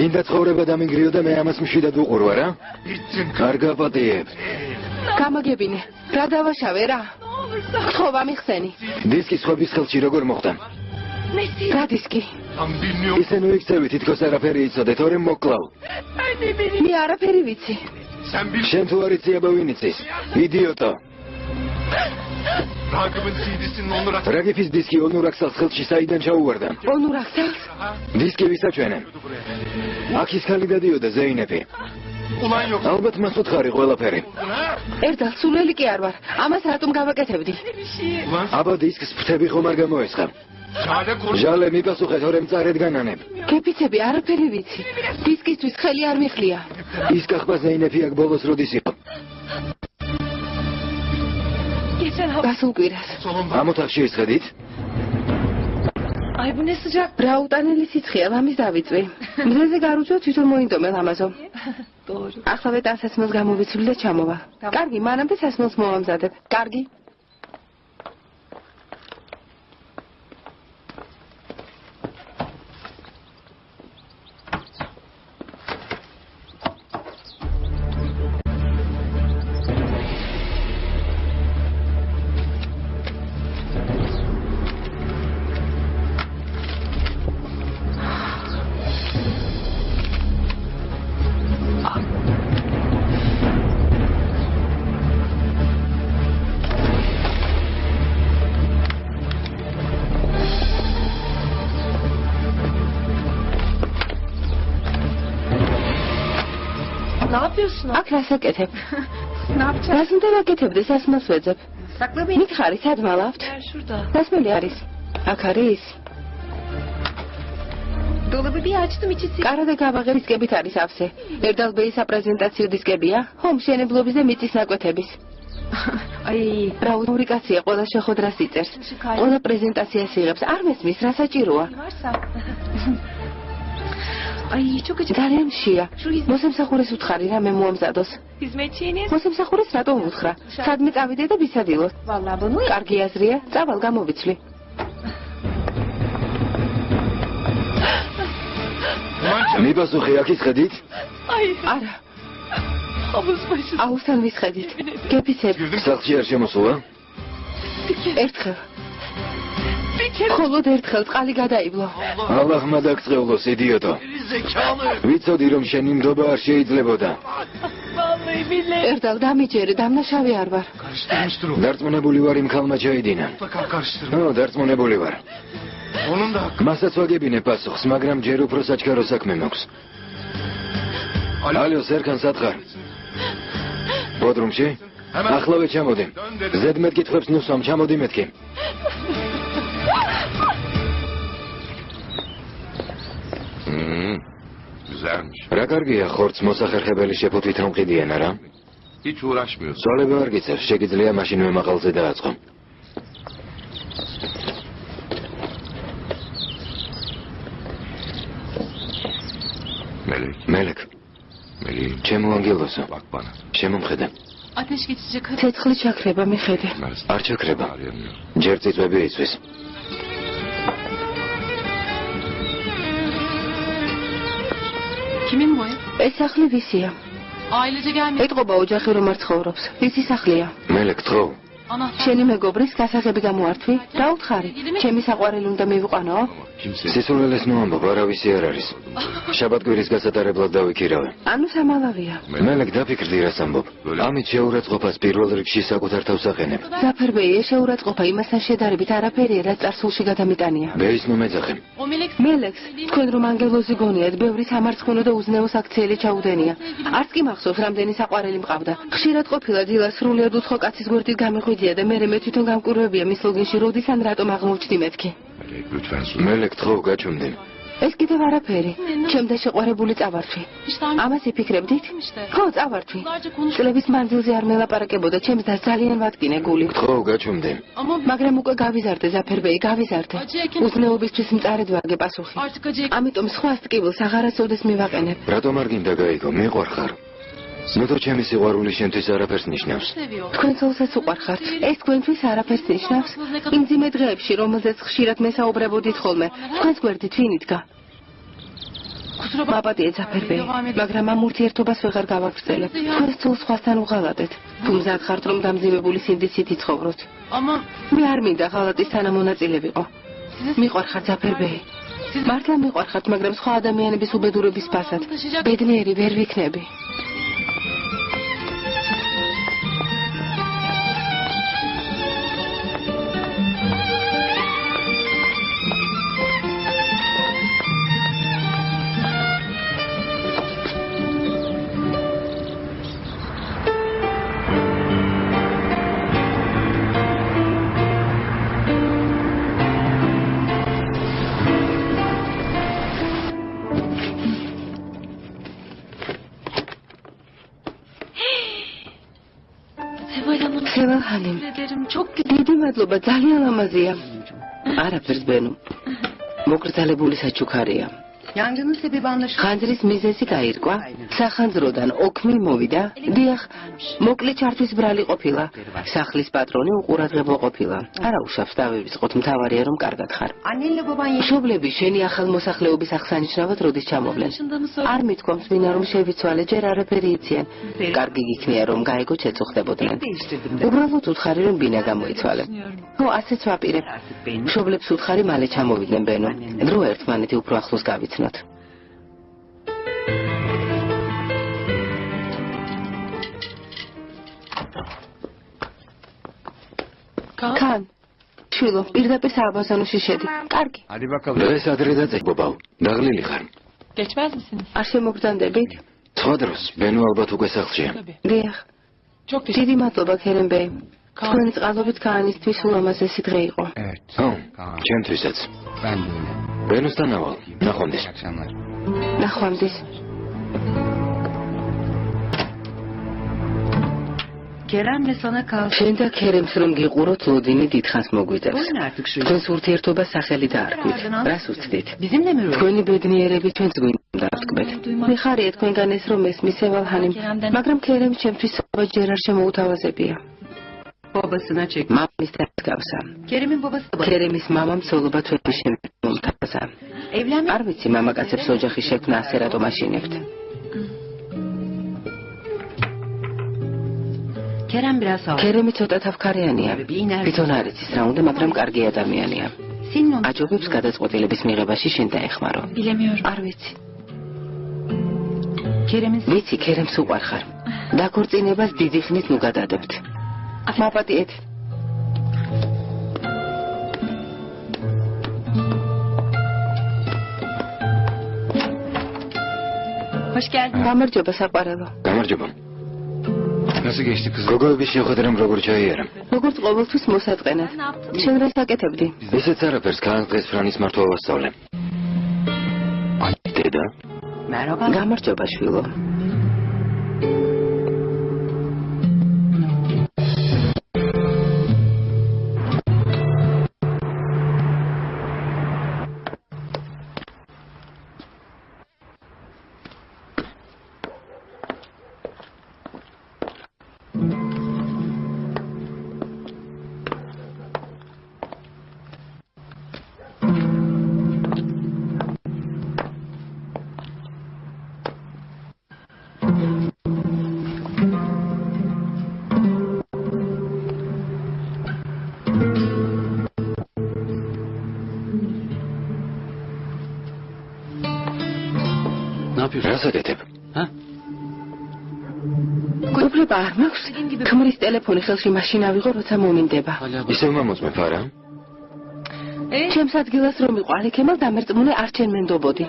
მინდა ცხოვრება დამიგრიო და მე ამას მშვიდად ვუყურო რა? არ გაპატიებ. გამაგებინე. რა დავაშავე რა? გთხოვ ამიხსენი. დისკი სხვების ხელში როგორ მოხდა? რა დისკი? ისე ნუ იქცევი თითქოს არაფერი იცოდე, თორემ მოკლავ. მე არაფერი ვიცი. შენ თუ არ იცი აბა ვინ იცის? იდიოტო. რაგიფის დისკი ონურაქსალს ხელში საიდან ჩაუვარდა? ონურაქსალს? დისკი ვისაჩვენე? აქის ხალი დადიოდა ზეინები. ალბათ მას უთხარი ყველაფერი. ერთად სულელი კი არ ვარ. ამას რატომ გავაკეთებდი? აბა დისკს ფრთები ხომ არ გამოესხა? ჟალე მიპასუხე თორემ წარედ განანებ. კეფიცები არაფერი ვიცი. დისკისთვის ხელი არ მიხლია. ის კახბა ზეინები აქ ბოლოს როდის იყო? გასულ კვირას. ამ ოთახში ისხედით? რა უტანელი სიცხეა, ლამის დავიწვი. მზეზე გარუძო თვითონ მოინდომე ლამაზო. ახლა დასასმელს გამოვიცვლი და ჩამოვა. კარგი, მანამდე სასმელს მოვამზადებ. კარგი. აქ რას აკეთებ? რას უნდა ვაკეთებდე? სასმელს ვეძებ. მითხარი, სად მალავთ? სასმელი არის. აქ არის. კარა და გავაღე დისკებით არის ავსე. ერდალბეის საპრეზენტაციო დისკებია? ხო, მშენებლობის და მიწის ნაკვეთების. რა ურიკაცია, ყველა შეხვედრას იწერს. ყველა პრეზენტაციას იღებს. არ მესმის, რა საჭიროა? ძალიან მშია. მოსამსახურეს უთხარი რა მე მოამზადოს. მოსამსახურეს რატომ უთხრა? სადმე წავიდე და ვისადილოთ. კარგი აზრია, წავალ გამოვიცვლი. მიპასუხე აქ ისხედით? არა. აუსთან ვისხედით. გეფიცებ. სახლში არ შემოსულა? ერთხელ. მხოლოდ ერთხელ წყალი გადაივლო. ალლაჰმა დაგწყევლოს, იდიოტო. ვიცოდი რომ შენი ნდობა არ შეიძლებოდა. ერდალ დამიჯერე, დამნაშავე არ ვარ. დარწმუნებული ვარ იმ ქალმა ჩაიდინა. ო, დარწმუნებული ვარ. მასაც ვაგებინე პასუხს, მაგრამ ჯერ უფრო საჩქარო საქმე მაქვს. ალო, სერქან სათხარ. ბოდრუმში? ახლავე ჩამოდი. ზედმეტ კითხვებს ნუსვამ, ჩამოდი მეთქი. რა კარგია ხორცს მოსახერხებელი შეფუთვით რომ ყიდიან არა? სვალება არ გიწევს, შეგიძლია მაშინვე მაღალზე დააწყო. მელეკ. ჩემო ანგელოსო. შემომხედე. ცეცხლი ჩაქრება მიხედე. არ ჩაქრება. ჯერ წიწვები იწვის. ეს სახლი ვისია? ეტყობა ოჯახი რომ არ ცხოვრობს. ვისი სახლია? მელეკ თხოვ. შენი მეგობრის გასაღები გამოართვი? რა უთხარი? ჩემი საყვარელი უნდა მივიყვანო? სისულელეს ნუ ამბობ, არავისი არ არის. შაბათ-კვირის გასატარებლად დავიქირავე. ანუ სამალავია. მელეკ დაფიქრდი რას ამბობ. ამით შეურაცხყოფას პირველ რიგში საკუთარ თავს აყენებ. ზაფერბეი, შეურაცხყოფა იმასთან შედარებით არაფერია, რაც წარსულში გადამიტანია. ბეის ნუ მეძახე. მელექს, თქვენ რომ ანგელოზი გონიათ, ბევრი სამარცხენო და უზნეოს აქციელი ჩაუდენია. არც კი მახსოვს, რამდენი საყვარელი მყავდა. ხშირად ყოფილა დილა სრულიად უცხო კაცის გვერდით გამიხვიდია და მე თვითონ გამკვირვებია მის ლოგინში როდის ან რატომ აღმოჩნდი მეთქი. მელეკ თხოვ გაჩვენდი. ეს კიდევ არაფერი. ჩემდა შეყვარებული წავართვი. ამას იფიქრებდით? ხო, წავართვი. წლების მანძილზე არ მელაპარაკებოდა, ჩემს და ძალიან ვატკინე გული. თხოვ გაჩვენდი. მაგრამ უკვე გავიზარდე ზაფერბეი, გავიზარდე. უზნეობისთვის მწარედ ვარგე პასუხი. ამიტომ სხვა სტკივილს აღარასოდეს მივაყენებ. რატომ არ გინდა გაიგო? მიყვარხარ. ნუ ჩემი სიყვარული შენთვის არაფერს ნიშნავს. თქვენ ცოლსაც უყვარხართ. ეს თქვენთვის არაფერს ნიშნავს. იმ ძიმე დღეებში, რომელზეც ხშირად მესაუბრებოდით ხოლმე, თქვენს გვერდით ვინ იდგა? მაპატიე ძაფერბეი, მაგრამ ამ ურთიერთობას ვეღარ გავაგრძელებ. თქვენს ცოლს სხვასთან უღალატეთ. თუ მზად ხართ, რომ დამზივებული სინდისით იცხოვროთ. მე არ მინდა ღალატის თანამონაწილე ვიყო. მიყვარხარ ძაფერბეი. მართლა მიყვარხართ, მაგრამ სხვა ადამიანების უბედურების ფასად. ბედნიერი ვერ ვიქნები. დიდი მადლობა, ძალიან ლამაზია. არაფერს ბენო. მოკრძალებული საჩუქარია. ხანძრის მიზეზი გაირკვა. სახანძროდან ოქმი მოვიდა. დიახ, მოკლე ჩართვის ბრალი ყოფილა. სახლის პატრონი უყურადღებო ყოფილა. არა უშავს დავივიწყოთ, მთავარია რომ კარგად ხარ. მშობლები შენი ახალ მოსახლეობის აღსანიშნავად როდის ჩამოვლენ? არ მithქვამს ვინა რომ შევიცვალე, ჯერ არაფერი იციან. კარგი გიქნია რომ გაეგო შეწუხდებოდნენ. უბრალოდ უთხარი რომ ბინა გამოიცვალე. ხო, ასეც ვაპირებ. მშობლებს უთხარი მალე ჩამოვიდნენ ბენო. დრო ერთმანეთი უფრო ახლოს გავიცნოთ. კან შვილო, პირდაპირ სააბაზანოში შედი. კარგი. დღეს ადრე დაწებობავ. დაღლილი ხარ. არ შემოგბრძანდებით? სხვა დროს, ბენო ალბათ უკვე სახლშია. დიახ. დიდი მადლობა, ქერემბეი. თქვენი წყალობით კაანისთვის ულამაზესი დღე იყო. ხო, ჩემთვისაც. ბენოსთან ავალ. ნახვამდის. ნახვამდის. შენ და ქერემს რომ გიყუროთ, ლოდინი დიდხანს მოგვიწევს. თქვენს ურთიერთობას სახელი დაარქვით. რას უცდით? თქვენი ბედნიერები ჩვენს გვინდა ვთქვეთ. მიხარია თქვენგან ეს რომ ესმის ევალჰანიმ, მაგრამ ქერემს ჩემთვის საუბარ ჯერ არ შემოუთავაზებია. მამის დასგავსა. ქერემის მამამ ცოლობა ჩვენთვის შემოუთავაზა. არ ვიცი, მამაკაცებს ოჯახის შექმნა ასე რატომ აშინებთ. ქერემი ცოტა თავქარიანია. თვითონ არ იცის რა უნდა, მაგრამ კარგი ადამიანია. აჯობებს გადაწყვეტილების მიღებაში შენ დაეხმარო. არ ვიცი. ვიცი, ქერემს უყვარხარ. დაქორწინებას დიდი ხნით ნუ გადადებთ. მაპატიეთ. გამარჯობა საყვარელო. გამარჯობა. გოგოების შეხვედრამ როგორ ჩაიარა? როგორც ყოველთვის მოსაწყენად. შენ რას აკეთებდი? ისეც არაფერს, ქალ დღეს ფრანის მართვა ვასწავლე. დედა? გამარჯობა შვილო. რას აკეთებ? გუბრება არ მაქვს. ქმრის ტელეფონი ხელში მაშინ ავიღო, როცა მომინდება. ისევ მომწმებ არა? ჩემს ადგილას რომ იყო ალიქემალ დამერწმუნე არ ჩემ მენდობოდი.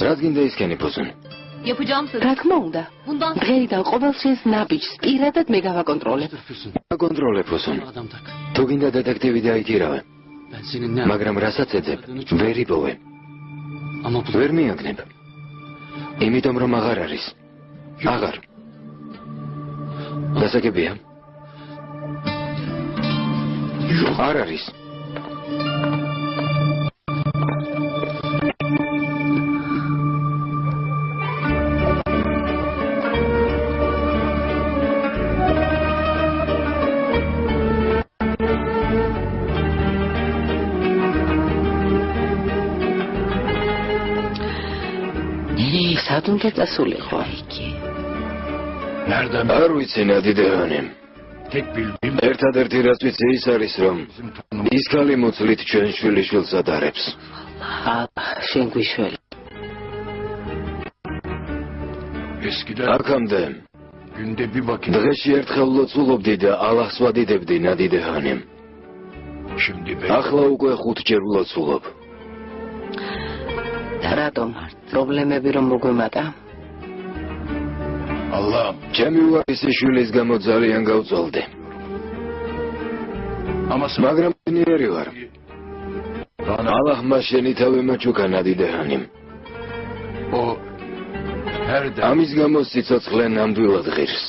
რას გინდა ისქენი ფოსუნ? რა თქმა უნდა. დღეიდან ყოველ შენს ნაბიჯს პირადად მე გავაკონტროლებ. აკონტროლებ ფოსუნ. თუ გინდა დეტექტივი დაიქირავე. მაგრამ რასაც ეძებ, ვერ იპოვე. ვერ მიაგნებ. იმიტომ რომ აღარ არის. აღარ. დასაგებია? არ არის. რად უნდა წასულიყო? არ ვიცი ნადიდეანი. ერთადერთი რაც ვიცი ის არის რომ ის ქალი მოცლით ჩვენ შვილიშვილს ადარებს. შენ გვიშველი. აქამდე დღეში ერთხელ ლოცულობდი და ალაჰს ვადიდებდი ნადიდეანი. ახლა უკვე 5 ჯერ ვლოცულობ. რატომ? პრობლემები რომ მოგვემატა? ჩემი უარესი შვილის გამო ძალიან გავწოლდი. მაგრამ ნიერი ვარ. ალაჰმა შენი თავი მაჩუქა ნადიდეანი. ამის გამო სიცოცხლე ნამდვილად ღირს.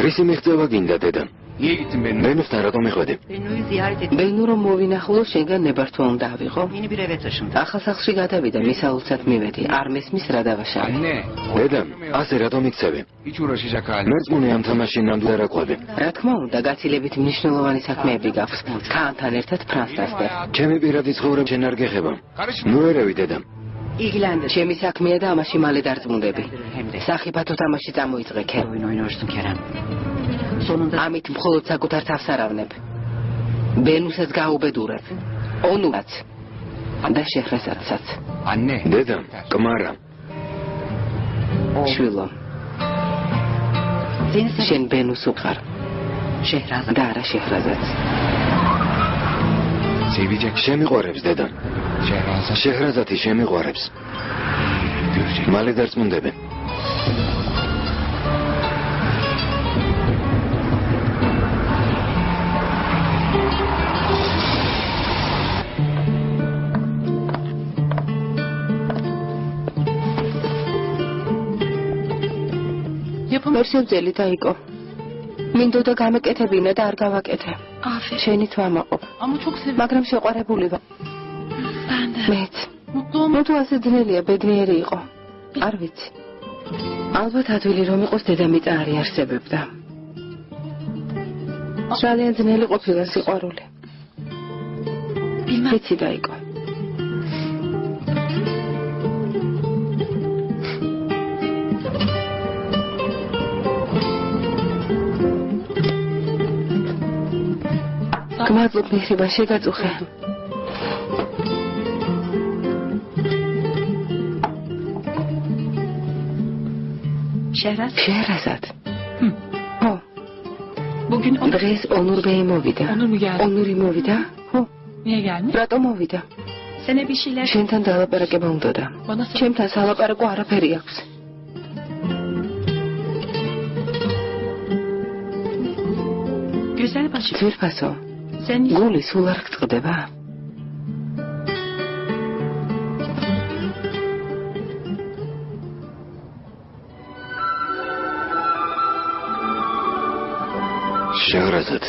რისი მიღწევა გინდა დედა? ბენუსთან რატომ მიხვედი? ბენუ რომ მოვინახულო შენგან ნებართვა უნდა ავიღო. ახალ სახლში გადავიდა მისაულცად მივედი. არ მესმის რა დავაშავე. დედა, ასე რატომ იქცევი? მერწმუნე ამ თამაში ნამდვილად არ ყვები. რა თქმა უნდა, გაცილებით მნიშვნელოვანი საქმეები გაქვს. ქაანთან ერთად ფრანს დასწერ. ჩემი პირადი ცხოვრება შენ არ გეხება. ნუ ერევი დედა. ჩემი საქმეა და ამაში მალე დარწმუნდები. სახიფათო თამაში წამოიწყე ქე. ამით მხოლოდ საკუთარ თავს არავნებ. ბენუსაც გაუბედურებ. ონუაც და შეხრესაცაც. დედა, კმარა. შვილო. შენ ბენუს უყარ. და არა შეხრაზაც. შემიყვარებს დედა. შეხრაზათი შემიყვარებს. მალე დარწმუნდები. ვერ შევძელი დაიკო. მინდოდა გამეკეთებინა და არ გავაკეთე. შენი თვამაყობ. მაგრამ შეყვარებული ვარ. მეც. თუ ასე ძნელია ბედნიერი იყო. არ ვიცი. ალბათ ადვილი რომ იყოს დედამიწა არ იარსებებდა. ძალიან ძნელი ყოფილა სიყვარული. ვიცი დაიკო. მადლობ მიხრიბა შეგაწუხე. შეჰრაზად. ხო. დღეს ონურბეი მოვიდა. ონური მოვიდა? ხო. რატომ მოვიდა? შენთან დალაპარაკება უნდოდა. ჩემთან სალაპარაკო არაფერი აქვს. ძვირფასო. გული სულ არ გწყდება? შეჰრაზად.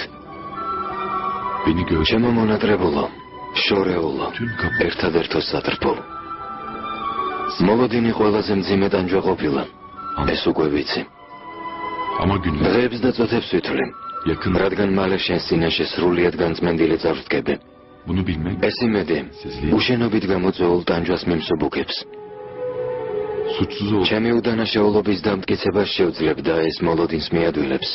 ჩემო მონატრებულო, შორეულო, ერთადერთო სატრფო. მოლოდინი ყველაზე მძიმე ტანჯვა ყოფილა. ეს უკვე ვიცი. დღეებს და წუთებს ვითვლი. რადგან მალე შენს წინაშე სრულიად განწმენდილი წავდგები. ეს იმედი უშენობით გამოწვეულ ტანჯვას მიმსუბუქებს. ჩემი უდანაშაულობის დამტკიცებას შევძლებ და ეს მოლოდინს მიადვილებს.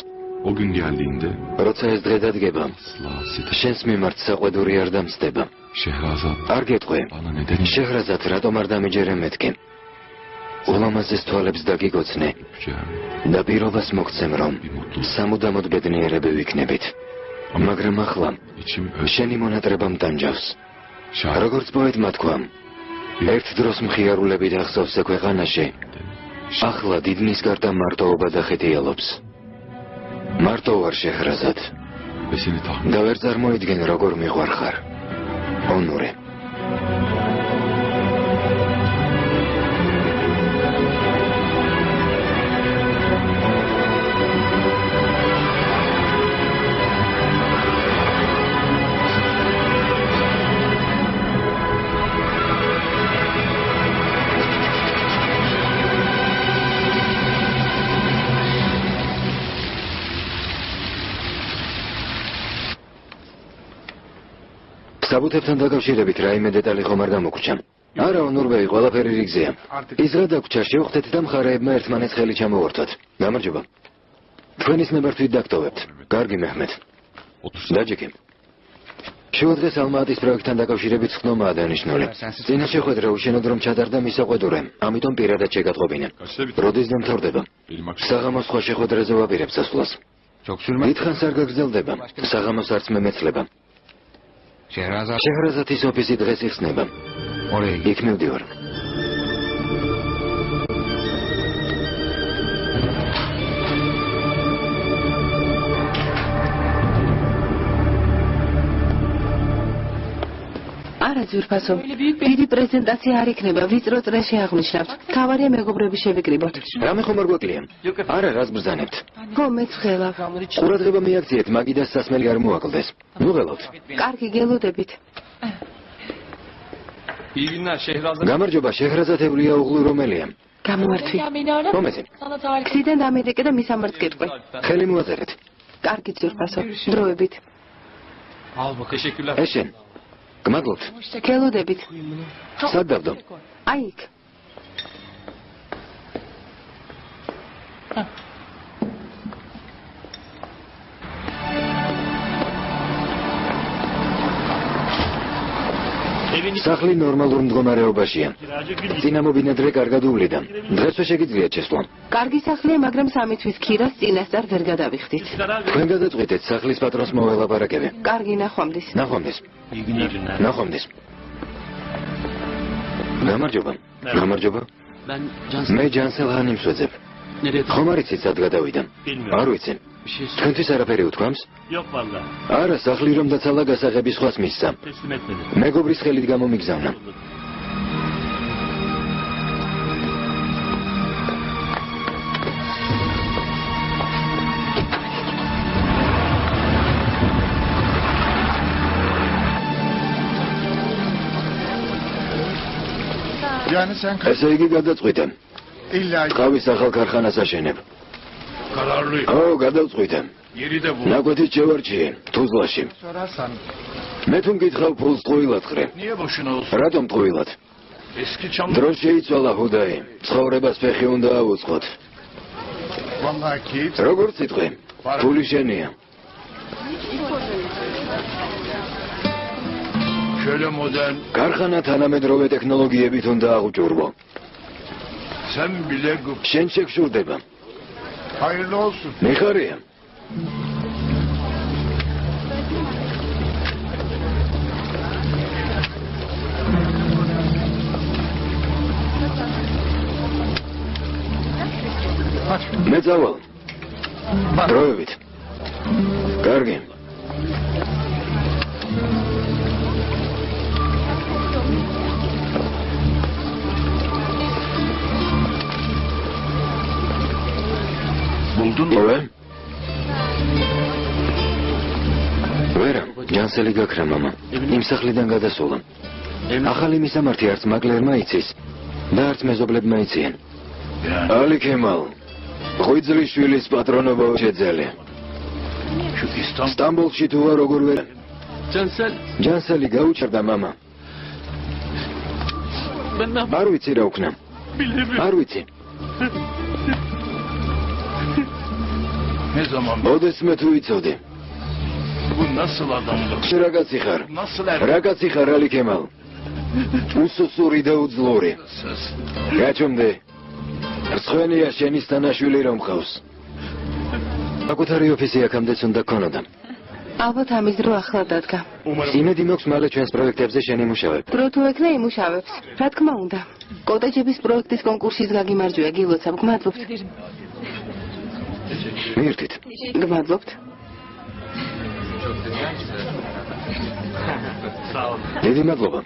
როცა ეს დღე დადგება, შენს მიმართ საყვედური არ დამცდება. არ გეტყვი, შეჰრაზად რატომ არ დამიჯერე მეთქი? ულამაზეს თვალებს დაგიგოცნე და პირობას მოგცემ რომ სამუდამოდ ბედნიერები ვიქნებით. მაგრამ ახლა შენი მონატრება მტანჯავს. როგორც პოეტმა თქვა, ერთ დროს მხიარულებით ახსოვს ქვეყანაში, ახლა დიდნის გარდა მარტოობა დახეთიალობს. მარტო ვარ შეჰრაზად. და ვერ წარმოიდგენ როგორ მიყვარხარ. ონური. საბუთებთან დაკავშირებით რაიმე დეტალი ხომ არ გამოგვრჩა? არა, ნურბეი, ყველაფერი რიგზეა. ის რა დაგვრჩა, შევხვდეთ და მხარეებმა ერთმანეთს ხელი ჩამოვართვათ. გამარჯობა. თქვენის ნებართვით დაგტოვებთ. კარგი მეჰმედ. დაჯექი. შევადგეს ალმა-ატის პროექტთან დაკავშირებით ხდომაა დანიშნული. წინა შეხვედრა უშენოდ რომ ჩატარდა მისაყვედურემ, ამიტომ პირადად შეგატყობინე. როდის დამთავრდება? საღამოს სხვა შეხვედრაზე ვაპირებ წასვლას. დიდხანს არ გაგრძელდება. საღამოს არც მე მეცლება. შეჰრაზათის ოფისი დღეს იხსნება. იქ მივდივარ. არა ძვირფასო, დიდი პრეზენტაცია არ იქნება, ვიწრო წრე შეაღვნიშნავთ. თავარია მეგობრები შევიკრიბოთ. რამე ხომ არ გვაკლია? არა, რას ბრძანებთ? ხო, მეც ხელავ. ყურადღება მიაქციეთ, მაგიდას სასმელი არ მოაკლდეს. ნუ ღელავთ. კარგი, გელოდებით. გამარჯობა, შეჰრაზათევლია უღლუ რომელია? გამოვართვი. რომელი? გზიდან დამედეკე და მის ამბავს გეტყვი. ხელი მოაწერეთ. კარგი ძვირფასო, დროებით. ეშენ. გმადლობთ. გელოდებით. სად დავდო? აი იქ. სახლი ნორმალურ მდგომარეობაშია. წინა მობინადრე კარგად უვლიდა. დღესვე შეგიძლიათ შესვლა. კარგი სახლია, მაგრამ 3 თვის ქირას წინასწარ ვერ გადავიხდით. თქვენ გადაწყვეტეთ სახლის პატრონს მოველაპარაკები. კარგი, ნახვამდის. ნახვამდის. ნახვამდის. გამარჯობა. გამარჯობა. მე ჯანსელ ჰანიმს ვეძებ. ხომ არ იცით სად გადავიდა? არ ვიცი. თქვენთვის არაფერი უთქვამს? არა, სახლი რომ დაცალა გასაღების სხვას მისცა. მეგობრის ხელით გამომიგზავნა. ესე იგი გადაწყვიტე. ყავის ახალ ქარხანას აშენებ. ო, გადავწყვიტე. ნაკვეთით შევარჩიე, თუზლაში. მე თუ მკითხავ ფულს ტყუილად ხრე. რატომ ტყუილად? დრო შეიცვალა ჰუდაი. ცხოვრებას ფეხი უნდა ავუწყოთ. როგორ სიტყვი? ფული შენია. ქარხანა თანამედროვე ტექნოლოგიებით უნდა აღუჭურვო. შენ შეგშურდება. მიხარია. მე წავალ. დროებით. კარგი. ვერა, ჯანსელი გაქრა მამა. იმ სახლიდან გადასულა. ახალი მისამართი არც მაკლერმა იცის და არც მეზობლებმა იციან. ალი ქემალ, ღვიძლიშვილის პატრონობა შეძელე. სტამბოლში თუ ვარ როგორ ვერ? ჯანსელი გაუჩერდა მამა. არ ვიცი რა ვქნა. არ ვიცი. ოდესმე თუ იცოდი. რაგაცი ხარ? რაგაცი ხარ ალი ქემალ? უსუსური და უძლური. გაჩვენდე. რცხვენია შენი სტანაშვილი რომ ხავს. საკუთარი ოფისი აქამდეც უნდა ქონოდა. ალბათ ამის დრო ახლა დადგა. იმედი მაქვს მალე ჩვენს პროექტებზე შენ იმუშავებ. დრო თუ ეკნა იმუშავებს. რა თქმა უნდა. კოტეჯების პროექტის კონკურსის გაგიმარჯვია, გილოცავ, გმადლობთ. მიერთით. გმადლობთ. დიდი მადლობა.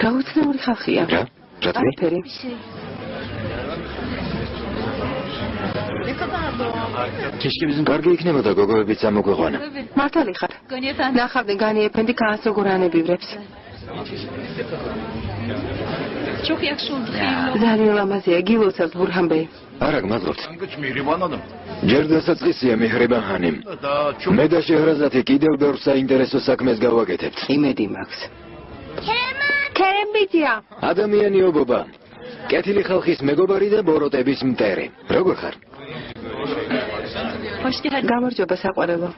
გაუცნაური ხალხია. რა? რა თქვი? არაფერი. კარგი იქნებოდა გოგოებიც ამოგვეყვანა. მართალი ხარ. ნახავდი განი ეფენდი კანს როგორ ანებივრებს. ძალიან ლამაზია, გილოცავთ ბურჰან ბეი. არა გმადლობთ. ჯერ დასაწყისია მიჰრიბან ხანიმ. მე და შეჰრაზადი კიდევ ბევრ საინტერესო საქმეს გავაკეთებთ. იმედი მაქვს. ქერემ ბიძია. ადამიანიო ბობა. კეთილი ხალხის მეგობარი და ბოროტების მტერი. როგორ ხარ? გამარჯობა საყვარელო.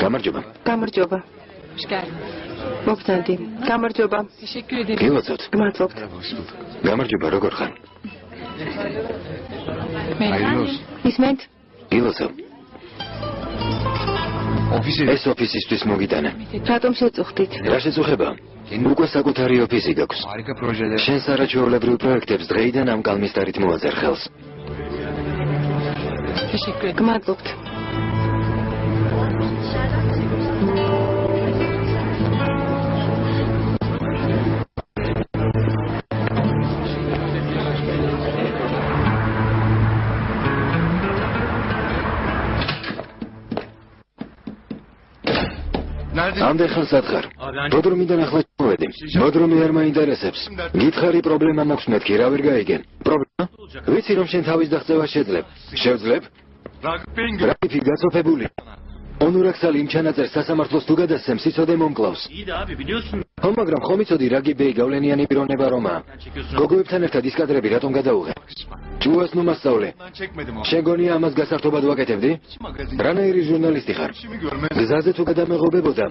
გამარჯობა. გამარჯობა. მოგწონდი. გამარჯობა. გილოცავთ. გმადლობთ. გამარჯობა, როგორ ხარ? ისმენთ? გილოცავ. ეს ოფისისთვის მოგიტანა. რატომ შეწუხდით? რა შეწუხება? უკვე საკუთარი ოფისი გაქვს. შენ სარაჩვეულებრივ პროექტებს დღეიდან ამ კალმისტარით მოაძერ ხელს. გმადლობთ. ამდენ ხანს ათხარ. ბოდრომიდან ახლა მოვედი. ბოდრომი არ მაინტერესებს. გითხარი პრობლემა მაქვს მეთქი, რა ვერ გაიგენ. პრობლემა? ვიცი რომ შენ თავის დაღწევა შეძლებ. შევძლებ? რაკიფი გაწოფებული. ონურაქსალი იმ ჩანაწერს სასამართლოს თუ გადასცემს, იცოდე მომკლავს. ხო, მაგრამ ხომ იცოდი რა გიბეი გავლენიანი პიროვნება რომაა. გოგოებთან ერთად ის კადრები რატომ გადაუღე? ჯუას ნუ მასწავლე. შენ გონია ამას გასართობად ვაკეთებდი? რანაირი ჟურნალისტი ხარ? გზაზე თუ გადამეღობებოდა,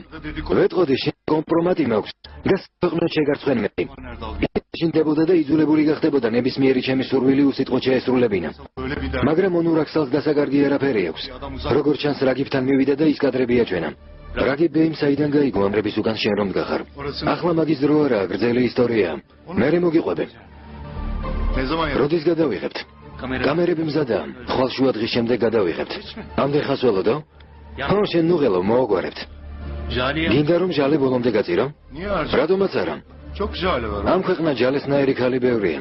ვეტყოდი შენ კომპრომატი მაქვს. გასაყნოდ შეგარცხვენ მე. შინდებოდა და იძულებული გახდებოდა ნებისმიერი ჩემი სურვილი უსიტყვოდ შეესრულებინა. მაგრამ ონურაქსალს დასაკარგი არაფერი აქვს. როგორ ჩანს რაგიბთან მივიდა და ის კადრები აჩვენა. რაგიბ ბეიმ საიდან გაიგო ამრების უკან შენ რომ გახარ? ახლა მაგის დრო არაა, გრძელი ისტორია. მერე მოგიყვები. როდის გადავიღებთ? კამერები მზადაა. ხვალშუა დღის შემდეგ გადავიღებთ. ამდენ ხანს ველოდო? ხო, შენ ნუღელო მოაგვარებთ. გინდა რომ ჟალე ბოლომდე გაწირო? რატომაც არა? ამ ქვეყნა ჯალესნაირი ქალი ბევრია.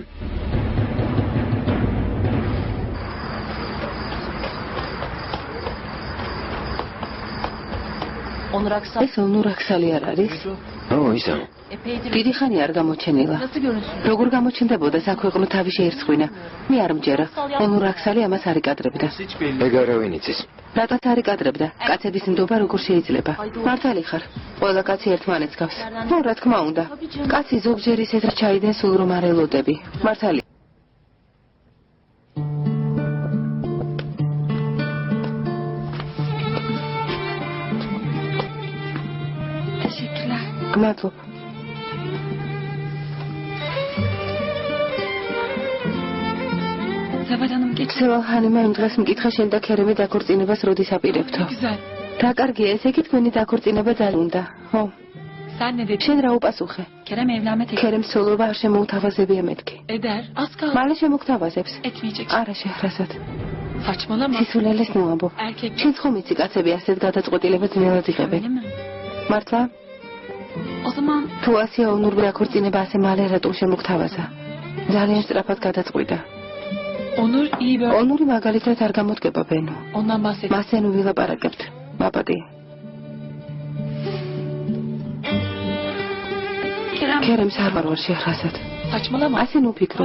ეს ონურაქსალი არ არის? ო, ისაა. დიდი ხანი არ გამოჩენილა. როგორ გამოჩნდებოდა საქვეყნო თავი შეერცხვინა? მე არ მჯერა. ონურაქსალი ამას არ იკადრებდა. ეგ არავინ იცის. რატაც არ იკადრებდა? კაცების ნდობა როგორ შეიძლება? მართალი ხარ. ყველა კაცი ერთმანეთს გავს. ნუ რა თქმა უნდა. კაცი ზოგჯერ ისეთ რა ჩაიდენ სულ რომ არ ელოდები. მართალი. გმადლობ. სევალჰანიმა იმ დღეს მკითხა შენ და ქერემი დაქორწინებას როდის აპირებთო? რა კარგია, ესე იგი თქვენი დაქორწინება ძალიან უნდა, ხო? შენ რა უპასუხე? ქერემს ცოლობა არ შემოუთავაზებია მეთქი. მალე შემოგთავაზებს. არა შეჰრაზად. სისულელეს ნუამბობ. შენ ხომ იცი კაცები ასეთ გადაწყვეტილებებს ძნელად იღებენ? მართლა? თუ ასია ონური დაქორწინება ასე მალე რატომ შემოგთავაზა? ძალიან სწრაფად გადაწყვიტა. ონური მაგალითად არ გამოდგება ბენო. მასე ნუ ვილაპარაკებთ, მაპატი. ქერემს არ ვარ შეჰრაზად. ასე ნუ ფიქრო.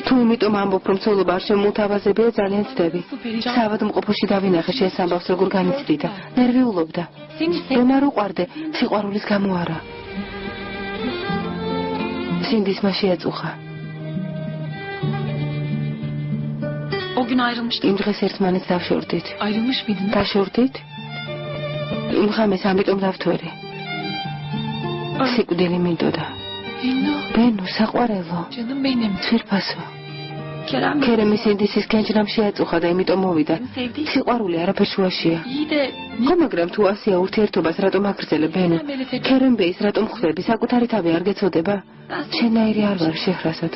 თუ იმიტომ ამბობ რომ ცოლობა არ შემოუთავაზებია ძალიან ცდები. საავადმყოფოში დავინახე შენ ამბავს როგორ განიცდიდა. ნერვიულობდა. რომ არ უყვარდე, სიყვარულის გამო არა. სინდისმა შეაწუხა. იმ დღეს ერთმანეთს დავშორდით. დაშორდით? იმ ღამეს ამიტომ დავთვერი. სიკვდილი მინდოდა. ბენო, საყვარელო. ცვირფასო. ქერემის ინდისის კენჭრამ შეაწუხა და იმიტომ მოვიდა. სიყვარული არაფერ შუაშია. ხო, მაგრამ თუ ასია ურთიერთობას რატომ აგრძელებ, ბენო? ქერემბეის რატომ ხვდები? საკუთარი თავი არ გეცოდება? შენაირი არ ვარ შეჰრაზად.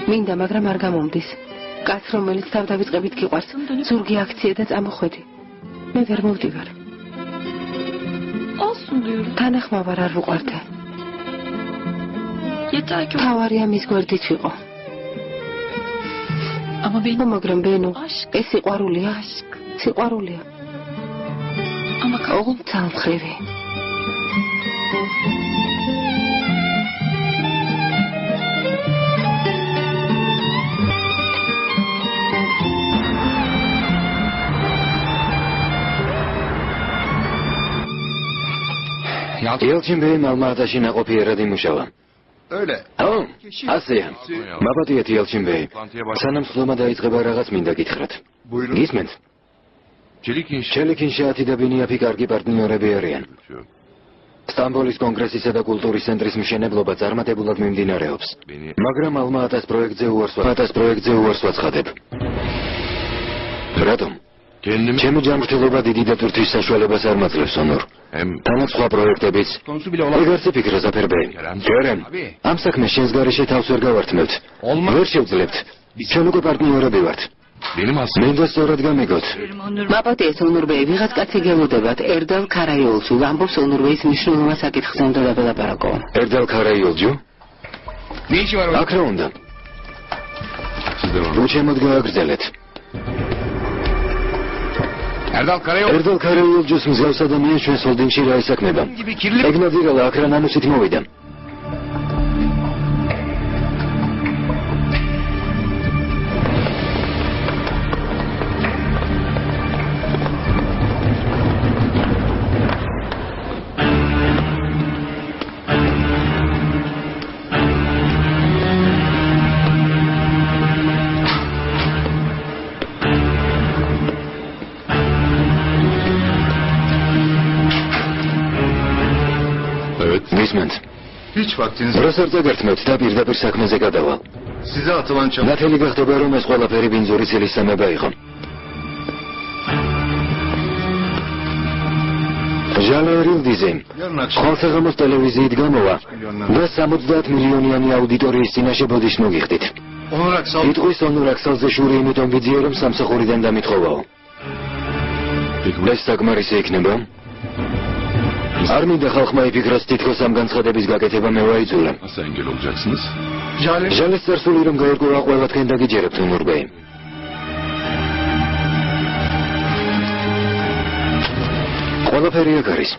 მინდა, მაგრამ არ გამომდის. კაც რომელიც თავდავიწყებით გიყვარს, ზურგი აქცია და წამოხვედი. მე ვერ მოვდივარ. თანახმავარ არ ვუყვარდე. თავარია მის გვერდით ვიყო. მაგრამ ბენო, ეს სიყვარულია. სიყვარულია. ოღონდ ცალმხრივი. ელჩინ ბეიმ ალმაატაში ნაყოფიერად იმუშავა. ო, ასეა. მაბადიეთ ელჩინ ბეი. სანამ ხლომა დაიწყება რაღაც მინდა გითხრათ. გისმენთ? ჩელიკინში ათი და ბინიაფი კარგი პარტნიორები არიან. სტამბოლის კონგრესისა და კულტურის ცენტრის მშენებლობა წარმატებულად მიმდინარეობს. მაგრამ ალმაატას პროექტზე უარს ვაცხადებ. რატომ? ჩემი ჯანმრთელობა დიდი და თურთვის საშუალებას არ მაძლევს ონორ. თანაც სხვა პროექტებიც. ეგ არც ფიქრა ზაფერბეი. კერემ, ამ საქმეს შენს გარეშე თავს ვერ გავართმევთ. ვერ შევძლებთ. ჩვენ უკვე პარტნიორები ვართ. მინდა სწორად გამიგოთ. მაპატიეს ონურბეი, ვიღაც კაცი გელოდებათ ერდალ ქარაიოლს, ამბობს ონურბეის მნიშვნელოვან საკითხზე უნდა დაბელაპარაკო. ერდალ ქარაიოლჯო? აქ რა უნდა? უჩემოდ გააგრძელეთ. ერდალ ქარაიოლჯოს მსგავს ადამიანს ჩვენს ჰოლდინგში რა ესაქმება? ეგ ნადირალა აქ რა ნანუსით მოვიდა. რას არ წაგერთმევთ და პირდაპირ საქმეზე გადავალ. ნათელი გახდება რომ ეს ყველაფერი ბინძური ცილისამება იყო. ჟალერილდიზემ ხალხსაღამოს ტელევიზიით გამოვა და 70 მილიონიანი აუდიტორიის წინაშე ბოდიშს მოგიხდით. იტყვის ონურ აქსალზე შური იმიტომ ვიძიე რომ სამსახურიდან დამითხოვაო. ეს საკმარისი იქნება? არ მინდა ხალხმა იფიქროს თითქოს ამ განცხადების გაკეთება მე ვაიძულე. ჟალეს წარსული რომ გაერკვევა ყველა თქვენ დაგიჯერებთ ონურბეი. ყველაფერი აქ არის.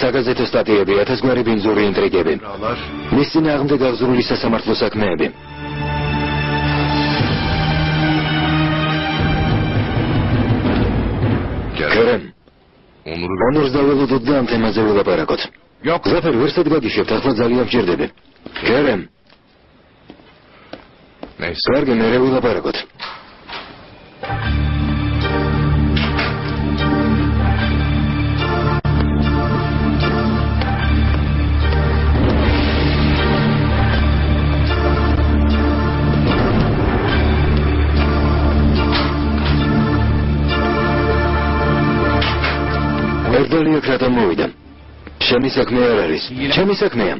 საგაზეთო სტატიები, 1000 გვარი ბინძური ინტრიგები. მის წინააღმდეგ აღზრული სასამართლო საქმეები. კერემ ონორს დაველოდოთ და ამ თემაზე ვილაპარაკოთ. ზაფერ ვერსად გაგიშებთ, ახლა ძალიან მჭირდები. კერემ კარგი, მერე ვილაპარაკოთ. ერდალი აქ რატომ მოვიდა? ჩემი საქმე არ არის. ჩემი საქმეა.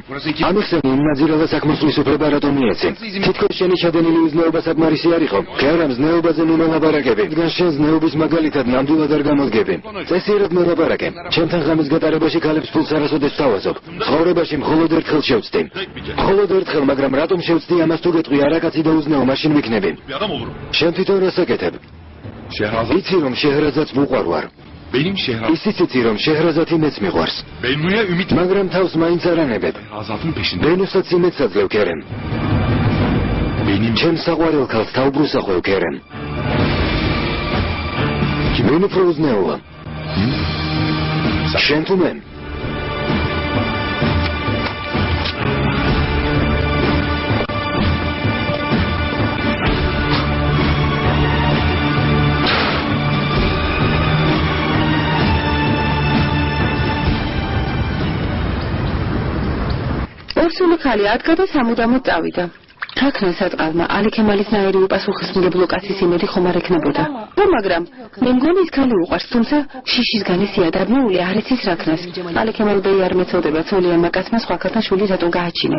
ამიხსენი იმ ნაძირალა საქმოსვლის უფლება რატომ მიეცე? თითქოს შენი ჩადენილი უზნეობა საკმარისი არ იყო. კერამ ზნეობაზე მიველაპარაკები. რადგან შენ ზნეობის მაგალითად ნამდვილად არ გამოდგები. წესიერად მელაპარაკე. ჩემთან ღამის გატარებაში ქალებს ფულს არასოდეს ვთავაზობ. ცხოვრებაში მხოლოდ ერთხელ შევწდი. მხოლოდ ერთხელ, მაგრამ რატომ შევწდი ამას თუ გეტყვი არაკაცი და უზნეო, მაშინ ვიქნები. შენ თვითონ რას აკეთებ? იცი რომ შეჰრაზადს ვუყვარ ვარ. ისიც იცი რომ შეჰრაზადი მეც მიყვარს. მაგრამ თავს მაინც არ ანებებ. ბენუსაც იმედს აძლევ კერემ. ჩემ საყვარელ ქალს თავბრუსახვევ კერემ. მენ უფრო უზნეოა. შენ თუ მე? ორსული ხალი ადგა და სამუდამოდ წავიდა. რაქნას ატყალმა ალიქემალის ნაირი უპასუხისმგებლო კაცის იმედი ხომ არ ექნებოდა. მაგრამ მე მგონი ის ქალი უყვარს, თუმცა შიშისგან ის იადაბნეული არ იცის რაქნას. ალიქემალ ბეი არ მეწოდება ცოლიანმა კაცმა სხვა ქალთან შვილი რატომ გააჩინა.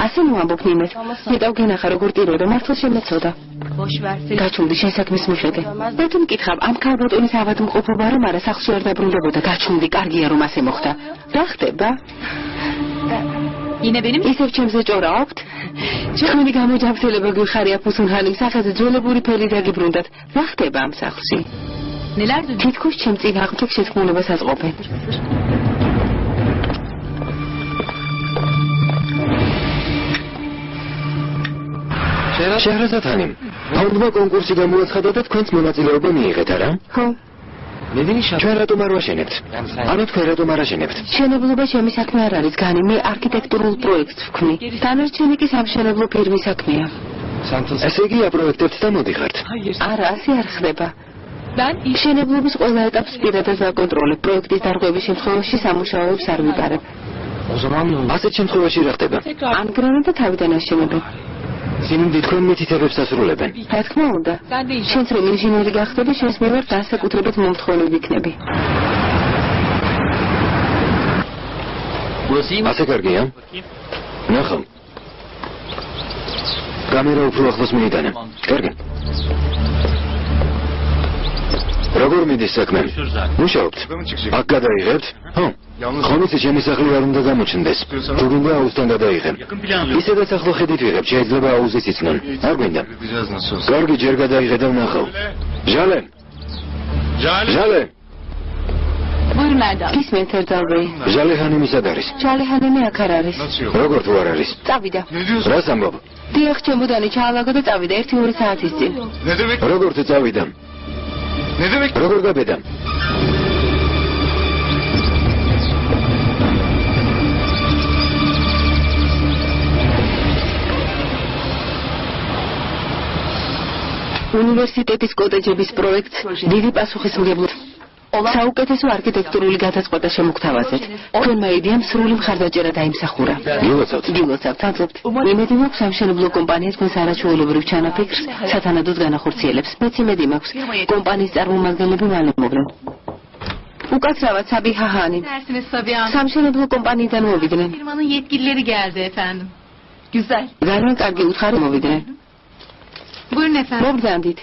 ასე მოამბობ ნიმეს. მეტავ გენახა როგორ ტირო და მართლა შემეწოდა. გაჩუმდი შენ საქმის მიხედე. მე თუ მკითხავ ამ ქალბატონის ავადმყოფობა რომ არა სახლში არ დაბრუნდებოდა. გაჩუმდი, კარგია რომ ასე მოხდა. რა ხდება? ისევ ჩემზე ჭორაობთ? ჩვენი გამოჯანმრთელება გიხარია ფუსუნჰანის სახეზე ძველებური ფერი დაგიბრუნდათ. რა ხდება ამ სახლში? თითქოს ჩემ წინააღმდეგ შეთქმულებას აწყობენ. შეჰრაზადანი, ფონდმა კონკურსი გამოაცხადა და თქვენც მონაწილეობა მიიღეთ, არა? ხო. ჩვენ რატომ არ ვაშენებთ? ანუ თქვენ რატომ არ აშენებთ? მშენებლობა ჩემი საქმე არ არის, განი, მე არქიტექტურულ პროექტს ვქმნი. დანარჩენი კი სამშენებლო ფირმის საქმეა. ესე იგი აპროექტებთ და მოდიხართ. არა, ასე არ ხდება. მშენებლობის ყველა ეტაპს პირადად ვაკონტროლებ. პროექტის დარღვევის შემთხვევაში სამუშაოებს არ ვიპარებ. ასეთ შემთხვევაში რა ხდება? ანგრევენ და თავიდან აშენებენ. თქვენ მითითებებს ასრულებენ. რა თქმა უნდა. შენც რომ ინჟინერი გახდები, შენს მიმართ განსაკუთრებით მომთხოვნი ვიქნები. ასე კარგია? ნახავ. კამერა უფრო ახლოს მიიტანა. კარგი. როგორ მიდის საქმე? მუშაობთ? აქ გადაიღებთ? ხო. ხომიცი ჩემი სახლი არ უნდა გამოჩნდეს. თუ გინდა აუზთან გადაიღებ. ისედაც ახლო ხედით ვიღებ, შეიძლება აუზის იცნონ. არ გვინდა? კარგი, ჯერ გადაიღე და ვნახავ. ჟალე. ჟალე. გურმადა. ისმენთ ერთადრე. ჟალეჰანი მისად არის? ჟალეჰანი აქ არ არის. როგორ თუ არ არის? წავიდა. რას ამბობ? დიახ, ჩემოდანი ჩაალაგა და წავიდა 1-2 საათის წინ. როგორ თუ წავიდა? როგორ გაბედა? უნივერსიტეტის კოტეჯების პროექტს დიდი პასუხისმგებლობით საუკეთესო არქიტექტურული გადაწყვეტა შემოგთავაზეთ. თქვენმა იდეამ სრული მხარდაჭერა დაიმსახურა. გილოცავთ, აძლევთ. იმედი მაქვს სამშენებლო კომპანია თქვენს არაჩვეულებრივ ჩანაფიქრს სათანადოდ განახორციელებს. მეც იმედი მაქვს, კომპანიის წარმომადგენლები მალე მოვიდნენ. უკაცრავად საბიჰა ჰანი. სამშენებლო კომპანიიდან მოვიდნენ. Firmanın yetkilileri geldi efendim. Güzel. ძალიან კარგი უთხარი მოვიდნენ. Buyurun efendim. მოგზანდით.